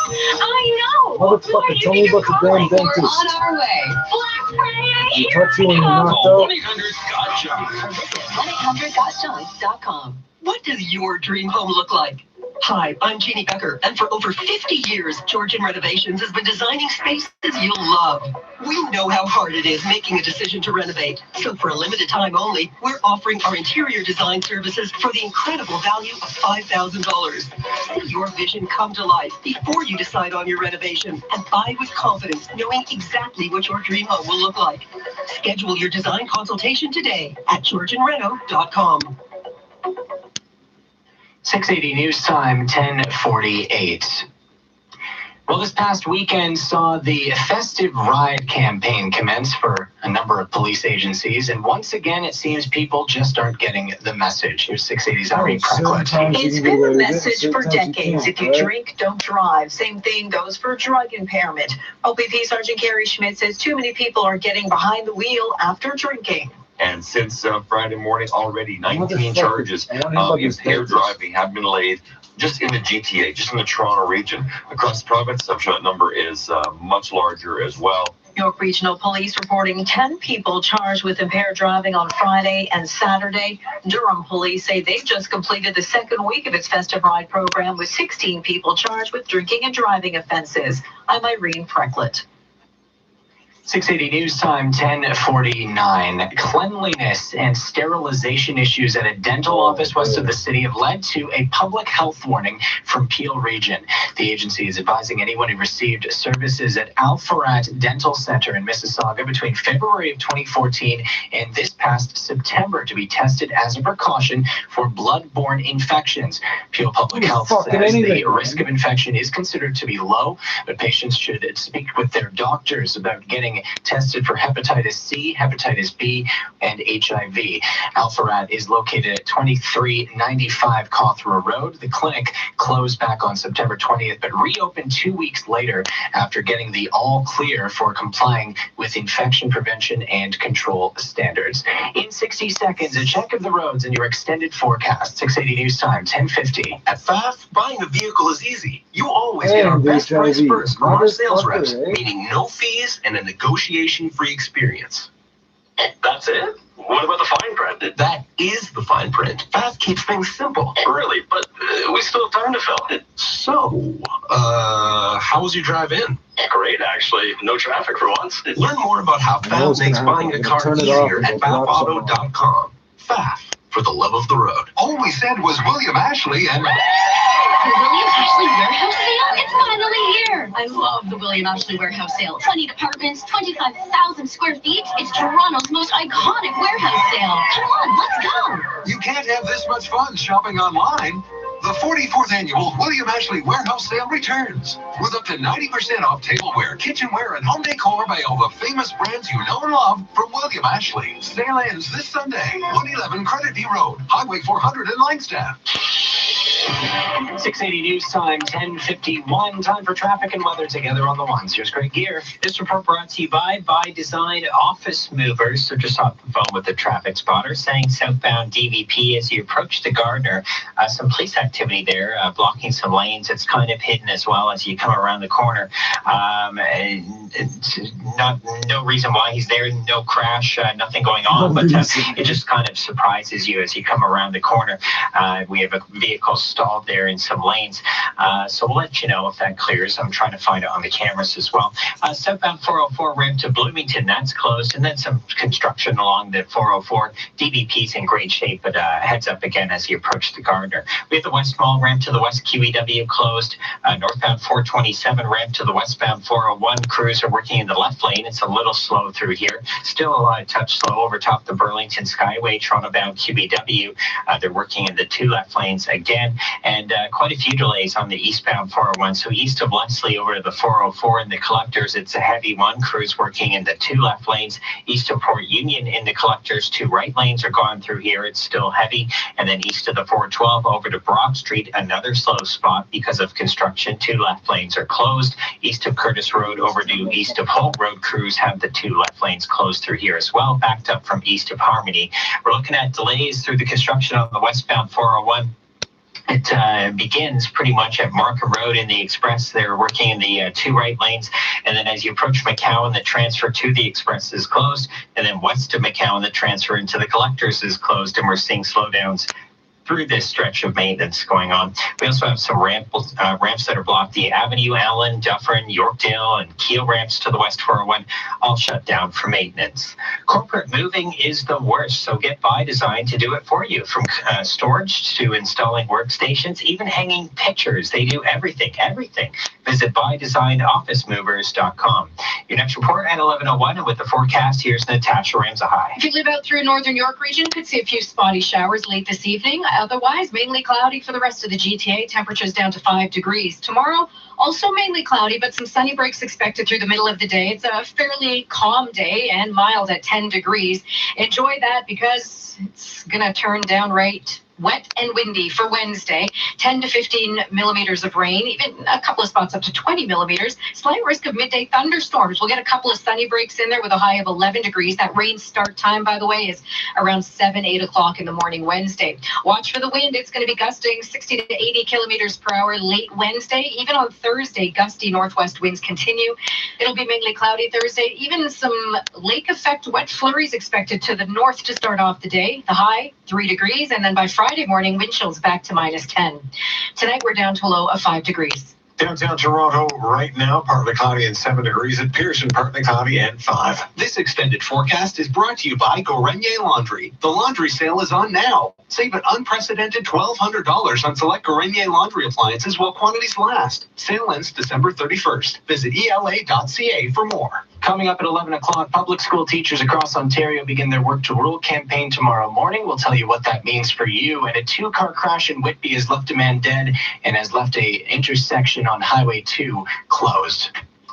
I know. Motherfucker, tell me about the damn dentist. We're on our way. Black Friday. You touch you when you're knocked out. 1-800-GOT-JUNK. Visit 1-800-GOT-JUNK.com. What does your dream home look like? Hi, I'm Jeannie Becker, and for over 50 years, Georgian Renovations has been designing spaces you'll love. We know how hard it is making a decision to renovate, so for a limited time only, we're offering our interior design services for the incredible value of $5,000. See your vision come to life before you decide on your renovation, and buy with confidence, knowing exactly what your dream home will look like. Schedule your design consultation today at GeorgianReno.com. 680 News Time, 10:48. Well, this past weekend saw the Festive Ride campaign commence for a number of police agencies, and once again, it seems people just aren't getting the message. Here's 680's Irene Precklett. It's been the message for decades. If you drink, don't drive. Same thing goes for drug impairment. OPP Sergeant Gary Schmidt says too many people are getting behind the wheel after drinking. And since Friday morning, already 19 charges of impaired driving have been laid just in the GTA, just in the Toronto region. Across the province, I'm sure that number is much larger as well. York Regional Police reporting 10 people charged with impaired driving on Friday and Saturday. Durham Police say they've just completed the second week of its Festive Ride program with 16 people charged with drinking and driving offenses. I'm Irene Precklett. 680 News Time, 10:49. Cleanliness and sterilization issues at a dental office west of the city have led to a public health warning from Peel Region. The agency is advising anyone who received services at Alpharat Dental Center in Mississauga between February of 2014 and this past September to be tested as a precaution for blood-borne infections. Peel Public Health says the risk of infection is considered to be low, but patients should speak with their doctors about getting being tested for hepatitis C, hepatitis B, and HIV. Alpharat is located at 2395 Cawthra Road. The clinic closed back on September 20th, but reopened 2 weeks later after getting the all clear for complying with infection prevention and control standards. In 60 seconds, a check of the roads and your extended forecast. 680 News Time, 10:50. At FAF, buying a vehicle is easy. You always get our best price first from our sales reps, meaning no fees and a negotiation-free experience. That's it? What about the fine print? That is the fine print. FAF keeps things simple. Really? But we still have time to fill. So, how was your drive in? Great, actually. No traffic for once. Learn more about how FAF makes buying a car easier at FAFauto.com. FAF, for the love of the road. All we said was William Ashley and... The William Ashley Warehouse Sale? It's finally here! I love the William Ashley Warehouse Sale. 20 departments, 25,000 square feet. It's Toronto's most iconic warehouse sale. Come on, let's go! You can't have this much fun shopping online. The 44th annual William Ashley Warehouse Sale returns with up to 90% off tableware, kitchenware, and home decor by all the famous brands you know and love from William Ashley. Sale ends this Sunday, 111 Credit Road, Highway 400 in Langstaff. 680 News Time, 10:51. Time for traffic and weather together on the ones. Here's Greg Gear. This report brought to you by Design Office Movers. So just off the phone with the traffic spotter saying southbound DVP as you approach the Gardner. Some police activity there, blocking some lanes. It's kind of hidden as well as you come around the corner. No reason why he's there. No crash, nothing going on. But it just kind of surprises you as you come around the corner. We have a vehicle stalled there in some lanes. So we'll let you know if that clears. I'm trying to find it on the cameras as well. Southbound 404 ramp to Bloomington, that's closed. And then some construction along the 404. DVP's in great shape, but heads up again as you approach the Gardner. We have the West Mall ramp to the West QEW closed. Northbound 427 ramp to the westbound 401. Crews are working in the left lane. It's a little slow through here. Still a touch slow over top the Burlington Skyway. Toronto bound QEW. They're working in the two left lanes again. And quite a few delays on the eastbound 401. So east of Leslie over to the 404 in the collectors, it's a heavy one. Crews working in the two left lanes. East of Port Union in the collectors, two right lanes are gone through here. It's still heavy. And then east of the 412 over to Brock Street, another slow spot because of construction. Two left lanes are closed. East of Curtis Road over to east of Holt Road, crews have the two left lanes closed through here as well, backed up from east of Harmony. We're looking at delays through the construction on the westbound 401. It begins pretty much at Markham Road in the Express. They're working in the two right lanes. And then as you approach McCowan, the transfer to the Express is closed. And then west of McCowan, the transfer into the collectors is closed. And we're seeing slowdowns through this stretch of maintenance going on. We also have some ramps that are blocked. The Avenue, Allen, Dufferin, Yorkdale, and Keel ramps to the West 401 all shut down for maintenance. Corporate moving is the worst, so get By Design to do it for you. From storage to installing workstations, even hanging pictures. They do everything. Visit ByDesignOfficeMovers.com. Your next report at 11:01, and with the forecast, here's Natasha Ramsahai. If you live out through northern York region, could see a few spotty showers late this evening. Otherwise, mainly cloudy for the rest of the GTA. Temperatures down to 5 degrees. Tomorrow, also mainly cloudy, but some sunny breaks expected through the middle of the day. It's a fairly calm day and mild at 10 degrees. Enjoy that because it's going to turn downright wet and windy for Wednesday. 10 to 15 millimeters of rain, even a couple of spots up to 20 millimeters. Slight risk of midday thunderstorms. We'll get a couple of sunny breaks in there with a high of 11 degrees. That rain start time, by the way, is around 8 o'clock in the morning Wednesday. Watch for the wind. It's going to be gusting 60 to 80 kilometers per hour late Wednesday. Even on Thursday, gusty northwest winds continue. It'll be mainly cloudy Thursday. Even some lake effect wet flurries expected to the north to start off the day. The high, 3 degrees. And then by Friday morning, wind chills back to -10. Tonight, we're down to a low of 5 degrees. Downtown Toronto right now, partly cloudy and 7 degrees. At Pearson, partly cloudy and 5. This extended forecast is brought to you by Gorenje Laundry. The laundry sale is on now. Save an unprecedented $1,200 on select Gorenje laundry appliances while quantities last. Sale ends December 31st. Visit ELA.ca for more. Coming up at 11 o'clock, public school teachers across Ontario begin their Work to Rule campaign tomorrow morning. We'll tell you what that means for you. And a 2-car crash in Whitby has left a man dead and has left a intersection on Highway 2 closed.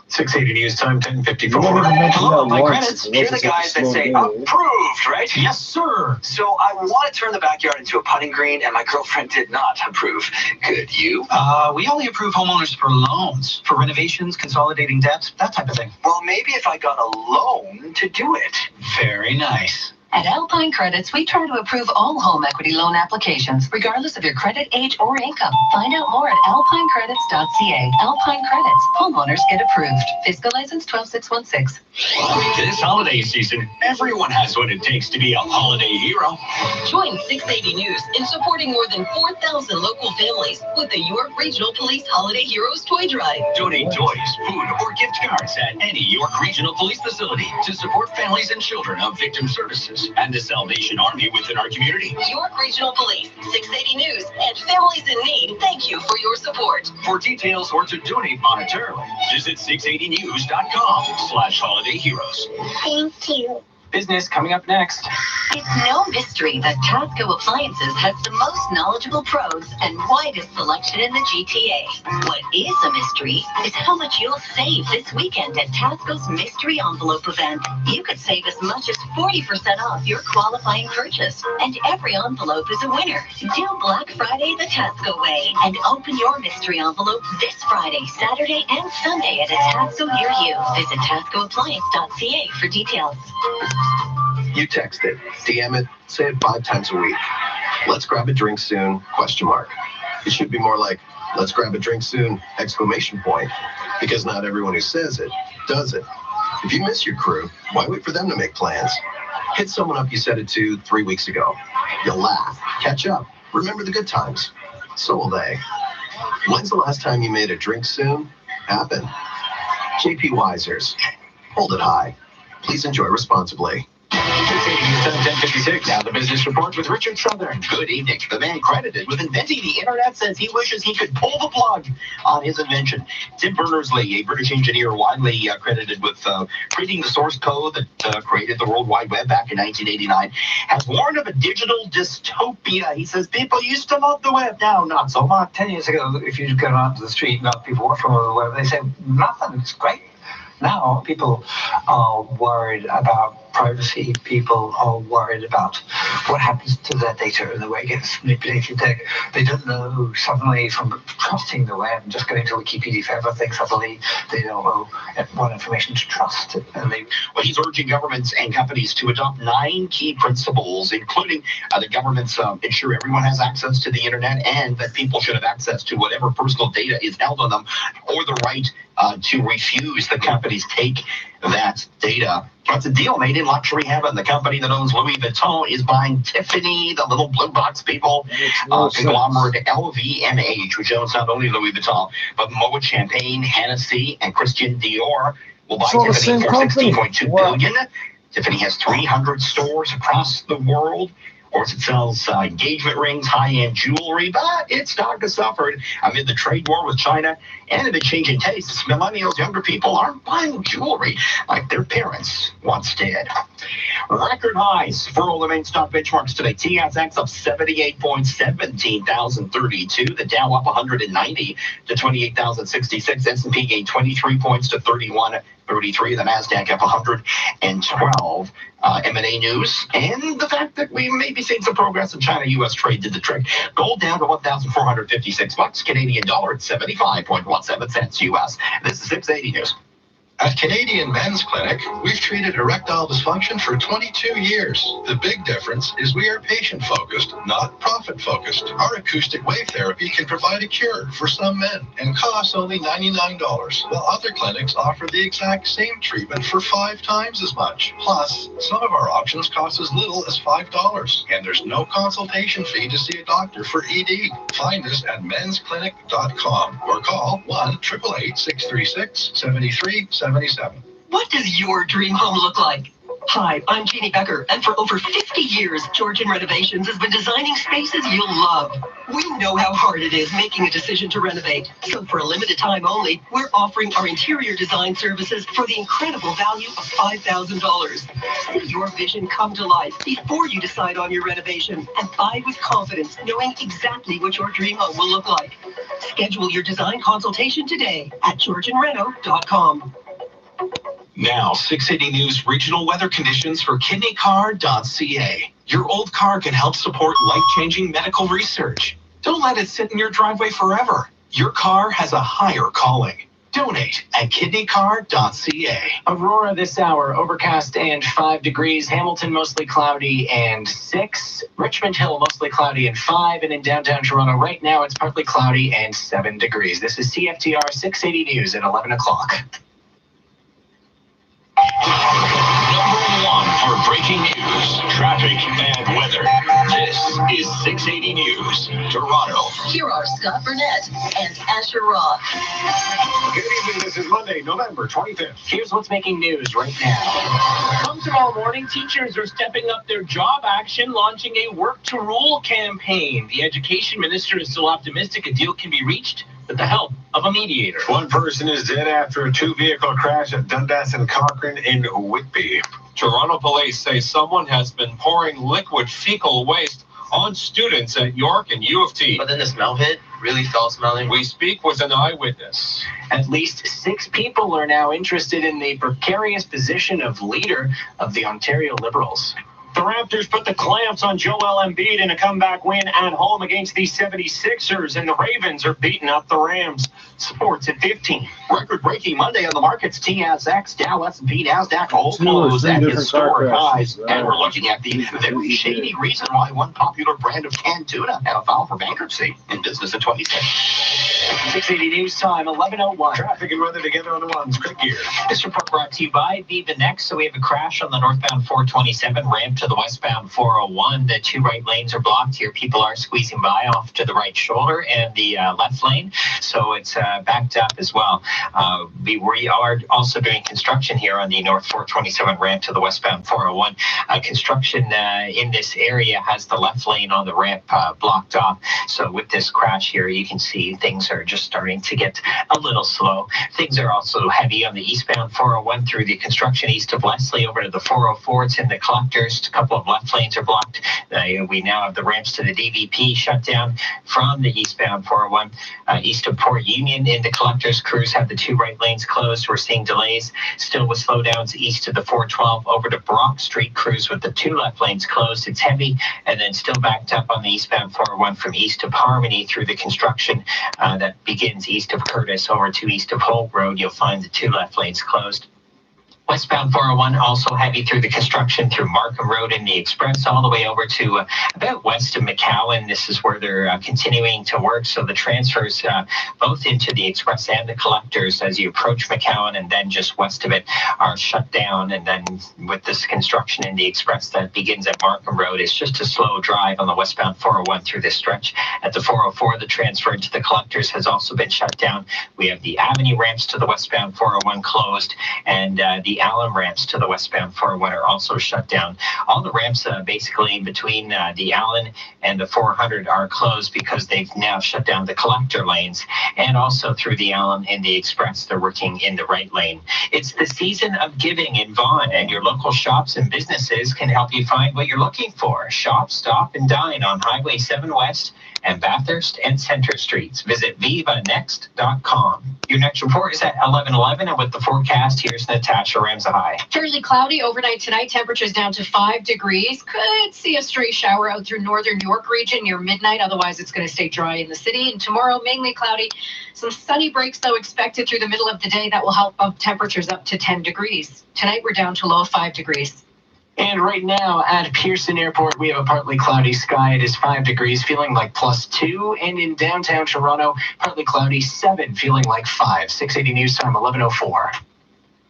680 News Time, 10:54. Hello, my credits. You're the guys that say approved, right? Yes, sir. So I want to turn the backyard into a putting green, and my girlfriend did not approve. Good, you? We only approve homeowners for loans, for renovations, consolidating debts, that type of thing. Well, maybe if I got a loan to do it. Very nice. At Alpine Credits, we try to approve all home equity loan applications, regardless of your credit, age, or income. Find out more at alpinecredits.ca. Alpine Credits. Homeowners get approved. Fiscal license 12616. This holiday season, everyone has what it takes to be a holiday hero. Join 680 News in supporting more than 4,000 local families with the York Regional Police Holiday Heroes Toy Drive. Donate toys, food, or gift cards at any York Regional Police facility to support families and children of victim services and the Salvation Army within our community. York Regional Police, 680 News, and families in need, thank you for your support. For details or to donate monetarily, visit 680news.com/holiday heroes. Thank you. Business coming up next. It's no mystery that Tasco Appliances has the most knowledgeable pros and widest selection in the GTA. What is a mystery is how much you'll save this weekend at Tasco's Mystery Envelope event. You could save as much as 40% off your qualifying purchase, and every envelope is a winner. Do Black Friday the Tasco way and open your mystery envelope this Friday, Saturday, and Sunday at a Tasco near you. Visit TascoAppliance.ca for details. You text it, DM it, say it 5 times a week. Let's grab a drink soon, ? It should be more like, let's grab a drink soon, ! Because not everyone who says it, does it. If you miss your crew, why wait for them to make plans? Hit someone up you said it to 3 weeks ago. You'll laugh, catch up, remember the good times. So will they. When's the last time you made a drink soon happen? JP Wisers. Hold it high. Please enjoy responsibly. 10:56. Now the business report with Richard Southern. Good evening. The man credited with inventing the internet says he wishes he could pull the plug on his invention. Tim Berners-Lee, a British engineer widely credited with creating the source code that created the World Wide Web back in 1989, has warned of a digital dystopia. He says people used to love the web, now not so much. 10 years ago, if you go out to the street and ask people what's wrong with the web, they say nothing, it's great. Now people are worried about privacy. People are worried about what happens to their data and the way it gets manipulated. They don't know suddenly from trusting the web, just going to Wikipedia for everything, suddenly they don't know what information to trust. Well, he's urging governments and companies to adopt 9 key principles, including the governments ensure everyone has access to the internet and that people should have access to whatever personal data is held on them, or the right to refuse that companies take that data. That's a deal made in luxury heaven. The company that owns Louis Vuitton is buying Tiffany, the little blue box people, conglomerate LVMH, which owns not only Louis Vuitton, but Moet Champagne, Hennessy, and Christian Dior will buy Tiffany for $16.2 billion. Tiffany has 300 stores across the world. Of course, it sells engagement rings, high-end jewelry, but its stock has suffered amid the trade war with China and a big change in tastes. Millennials, younger people, aren't buying jewelry like their parents once did. Record highs for all the main stock benchmarks today. TSX up 78 points, 17,032. The Dow up 190 to 28,066. S&P gained 23 points to 31,33. The NASDAQ up 112. M&A news and the fact that we may be seeing some progress in China-U.S. trade did the trick. Gold down to $1,456. Canadian dollar at 75.17 cents U.S. This is 680 News. At Canadian Men's Clinic, we've treated erectile dysfunction for 22 years. The big difference is we are patient-focused, not profit-focused. Our acoustic wave therapy can provide a cure for some men and costs only $99, while other clinics offer the exact same treatment for 5 times as much. Plus, some of our options cost as little as $5, and there's no consultation fee to see a doctor for ED. Find us at mensclinic.com or call 1-888-636-7377. What does your dream home look like? Hi, I'm Jeannie Becker, and for over 50 years, Georgian Renovations has been designing spaces you'll love. We know how hard it is making a decision to renovate, so for a limited time only, we're offering our interior design services for the incredible value of $5,000. See your vision come to life before you decide on your renovation, and buy with confidence, knowing exactly what your dream home will look like. Schedule your design consultation today at georgianreno.com. Now, 680 News regional weather conditions for kidneycar.ca. Your old car can help support life-changing medical research. Don't let it sit in your driveway forever. Your car has a higher calling. Donate at kidneycar.ca. Aurora this hour, overcast and 5 degrees. Hamilton mostly cloudy and 6. Richmond Hill mostly cloudy and 5. And in downtown Toronto right now it's partly cloudy and 7 degrees. This is CFTR 680 News at 11 o'clock. Number 1 for breaking news, traffic, and weather. This is 680 News, Toronto. Here are Scott Burnett and Asher Roth. Good evening. This is Monday, November 25th. Here's what's making news right now. Come tomorrow morning, teachers are stepping up their job action, launching a Work to Rule campaign. The education minister is still optimistic a deal can be reached with the help of a mediator. One person is dead after a 2-vehicle crash at Dundas and Cochrane in Whitby. Toronto police say someone has been pouring liquid fecal waste on students at York and U of T. But then the smell hit, really foul-smelling. We speak with an eyewitness. At least 6 people are now interested in the precarious position of leader of the Ontario Liberals. The Raptors put the clamps on Joel Embiid in a comeback win at home against the 76ers, and the Ravens are beating up the Rams. Sports at 15. Record-breaking Monday on the markets. TSX, Dow, S&P, NASDAQ all closed at historic highs. And we're looking at the very shady reason why one popular brand of canned tuna had a file for bankruptcy in business at 26. 680 News Time, 11:01. Traffic and weather together on the ones. Quick gear. This report brought to you by Viva Next. So we have a crash on the northbound 427 ramp to the westbound 401. The 2 right lanes are blocked here. People are squeezing by off to the right shoulder and the left lane. So it's backed up as well. We are also doing construction here on the north 427 ramp to the westbound 401. Construction in this area has the left lane on the ramp blocked off. So with this crash here, you can see things are just starting to get a little slow. Things are also heavy on the eastbound 401 through the construction east of Leslie over to the 404. It's in the collectors. A couple of left lanes are blocked. We now have the ramps to the DVP shut down from the eastbound 401 east of Port Union. In the collectors, crews have the 2 right lanes closed. We're seeing delays still with slowdowns east of the 412 over to Brock Street. Crews with the 2 left lanes closed. It's heavy and then still backed up on the eastbound 401 from east of Harmony through the construction that begins east of Curtis over to east of Holt Road. You'll find the 2 left lanes closed. Westbound 401 also heavy through the construction through Markham Road in the Express all the way over to about west of McCowan. This is where they're continuing to work. So the transfers both into the Express and the collectors as you approach McCowan and then just west of it are shut down. And then with this construction in the Express that begins at Markham Road, it's just a slow drive on the westbound 401 through this stretch. At the 404, the transfer into the collectors has also been shut down. We have the Avenue ramps to the westbound 401 closed, and the Allen ramps to the westbound 401 are also shut down. All the ramps basically in between the Allen and the 400 are closed because they've now shut down the collector lanes, and also through the Allen and the Express they're working in the right lane. It's the season of giving in Vaughan, and your local shops and businesses can help you find what you're looking for. Shop, stop, and dine on Highway 7 West and Bathurst and Centre Streets. Visit vivanext.com. Your next report is at 11:11, and with the forecast, here's Natasha Ramsahai. Fairly cloudy overnight tonight. Temperatures down to 5 degrees. Could see a stray shower out through northern York region near midnight. Otherwise, it's going to stay dry in the city. And tomorrow, mainly cloudy. Some sunny breaks, though, expected through the middle of the day. That will help bump temperatures up to 10 degrees. Tonight, we're down to low 5 degrees. And right now at Pearson Airport, we have a partly cloudy sky. It is 5 degrees, feeling like +2. And in downtown Toronto, partly cloudy, 7, feeling like 5. 680 News Time, 11:04.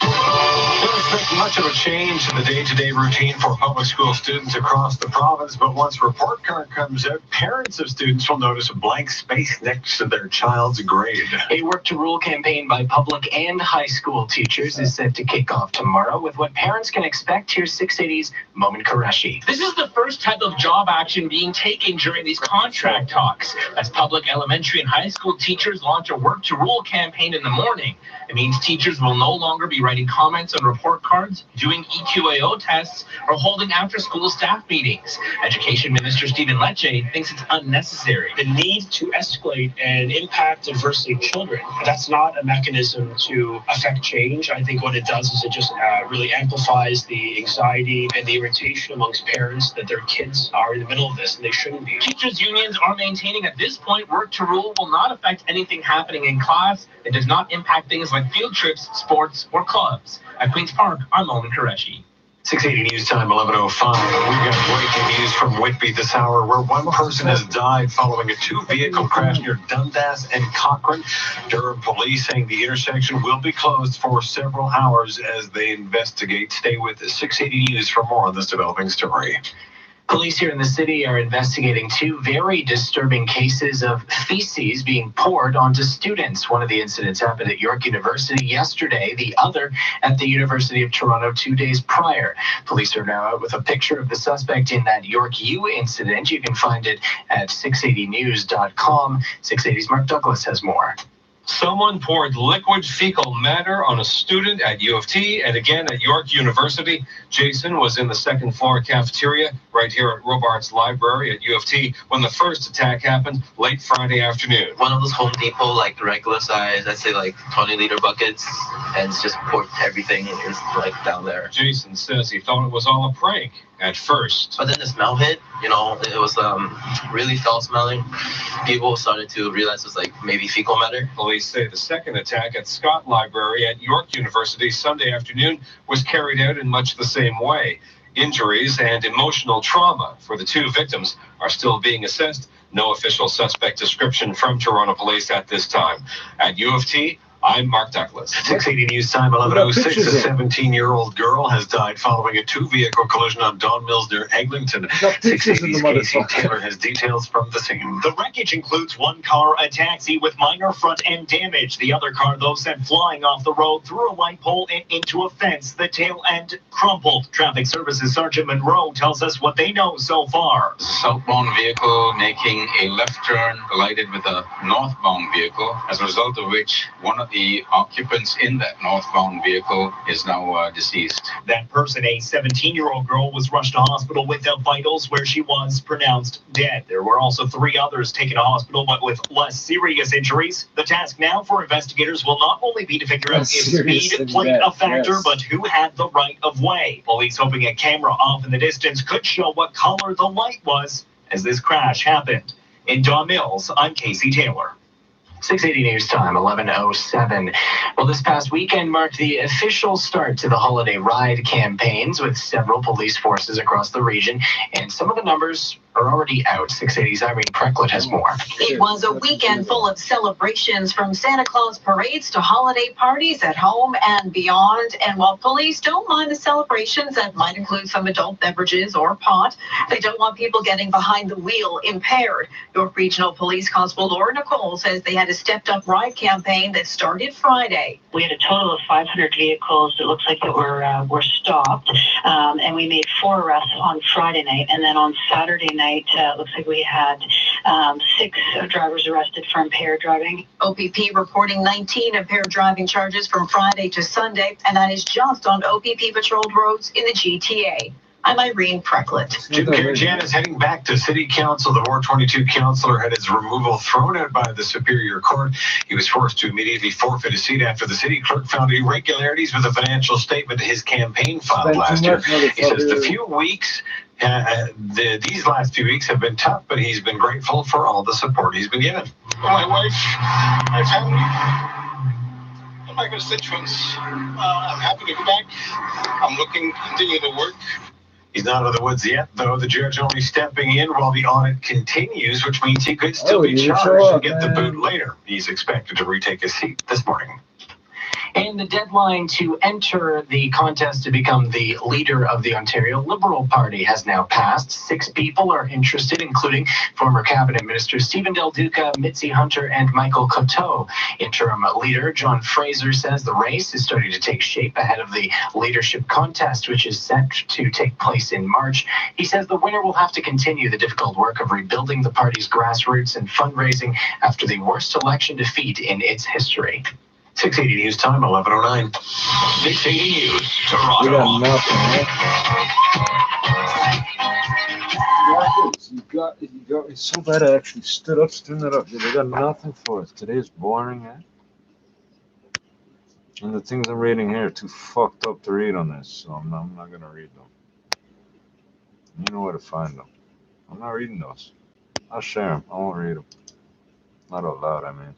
Don't expect much of a change in the day-to-day routine for public school students across the province, but once report card comes out, parents of students will notice a blank space next to their child's grade. A Work to Rule campaign by public and high school teachers is set to kick off tomorrow with what parents can expect. Here's 680's Momin Qureshi. This is the first type of job action being taken during these contract talks, as public, elementary, and high school teachers launch a Work to Rule campaign in the morning. It means teachers will no longer be writing comments on report cards, doing EQAO tests, or holding after-school staff meetings. Education Minister Stephen Lecce thinks it's unnecessary. The need to escalate and impact adversely children, that's not a mechanism to affect change. I think what it does is it just really amplifies the anxiety and the irritation amongst parents that their kids are in the middle of this and they shouldn't be. Teachers' unions are maintaining at this point Work to Rule will not affect anything happening in class. It does not impact things like field trips, sports, or clubs. At Queen's Park, I'm Momin Qureshi. 680 News Time, 11:05. We've got breaking news from Whitby this hour, where one person has died following a two-vehicle crash near Dundas and Cochrane. Durham police saying the intersection will be closed for several hours as they investigate. Stay with 680 News for more on this developing story. Police here in the city are investigating two very disturbing cases of feces being poured onto students. One of the incidents happened at York University yesterday, the other at the University of Toronto 2 days prior. Police are now out with a picture of the suspect in that York U incident. You can find it at 680news.com. 680's Mark Douglas has more. Someone poured liquid fecal matter on a student at U of T and again at York University. Jason was in the second floor cafeteria right here at Robarts Library at U of T when the first attack happened late Friday afternoon. One of those Home Depot, like the regular size, I'd say like 20-liter buckets, and it's just poured everything is like down there. Jason says he thought it was all a prank at first. But then the smell hit, it was really foul smelling. People started to realize it was like maybe fecal matter. Police say the second attack at Scott Library at York University Sunday afternoon was carried out in much the same way. Injuries and emotional trauma for the two victims are still being assessed. No official suspect description from Toronto Police at this time. At U of T, I'm Mark Douglas. 680 News Time, 11:06. A 17-year-old girl has died following a two-vehicle collision on Don Mills near Eglinton. 680's Casey Taylor has details from the scene. The wreckage includes one car, a taxi with minor front-end damage. The other car, though, sent flying off the road through a light pole and into a fence. The tail end crumpled. Traffic Services Sergeant Monroe tells us what they know so far. Southbound vehicle making a left turn collided with a northbound vehicle, as a result of which one of the occupants in that northbound vehicle is now deceased. That person, a 17-year-old girl, was rushed to hospital with vitals where she was pronounced dead. There were also 3 others taken to hospital, but with less serious injuries. The task now for investigators will not only be to figure out if speed played a factor, but who had the right of way. Police hoping a camera off in the distance could show what color the light was as this crash happened. In Don Mills, I'm Casey Taylor. 680 News Time, 11:07. Well, this past weekend marked the official start to the holiday ride campaigns with several police forces across the region, and some of the numbers are already out. 680's Irene Precklett has more. It was a weekend full of celebrations, from Santa Claus parades to holiday parties at home and beyond. And while police don't mind the celebrations that might include some adult beverages or pot, they don't want people getting behind the wheel impaired. York Regional Police Constable Laura Nicole says they had a stepped-up ride campaign that started Friday. We had a total of 500 vehicles that looks like that were stopped, and we made 4 arrests on Friday night, and then on Saturday night, it looks like we had 6 drivers arrested for impaired driving. OPP reporting 19 impaired driving charges from Friday to Sunday, and that is just on OPP patrolled roads in the GTA. I'm Irene Precklett. Jim Karajan is heading back to City Council. The Ward 22 councillor had his removal thrown out by the Superior Court. He was forced to immediately forfeit his seat after the city clerk found irregularities with a financial statement his campaign filed last year. He says these last few weeks have been tough, but he's been grateful for all the support he's been given. My wife, my family, and my constituents. I'm happy to be back. I'm looking to continue the work. He's not out of the woods yet, though. The judge only stepping in while the audit continues, which means he could still be charged and get the boot later. He's expected to retake his seat this morning. And the deadline to enter the contest to become the leader of the Ontario Liberal Party has now passed. 6 people are interested, including former Cabinet Minister Stephen Del Duca, Mitzi Hunter, and Michael Coteau. Interim leader John Fraser says the race is starting to take shape ahead of the leadership contest, which is set to take place in March. He says the winner will have to continue the difficult work of rebuilding the party's grassroots and fundraising after the worst election defeat in its history. 680 News Time, 11:09. 680 News, We got Toronto. nothing, right? It's so bad I actually stood up, stood it up. They got nothing for us. Today is boring, eh? And the things I'm reading here are too fucked up to read on this, so I'm not gonna read them. You know where to find them. I'm not reading those. I'll share them. I won't read them. Not out loud, I mean.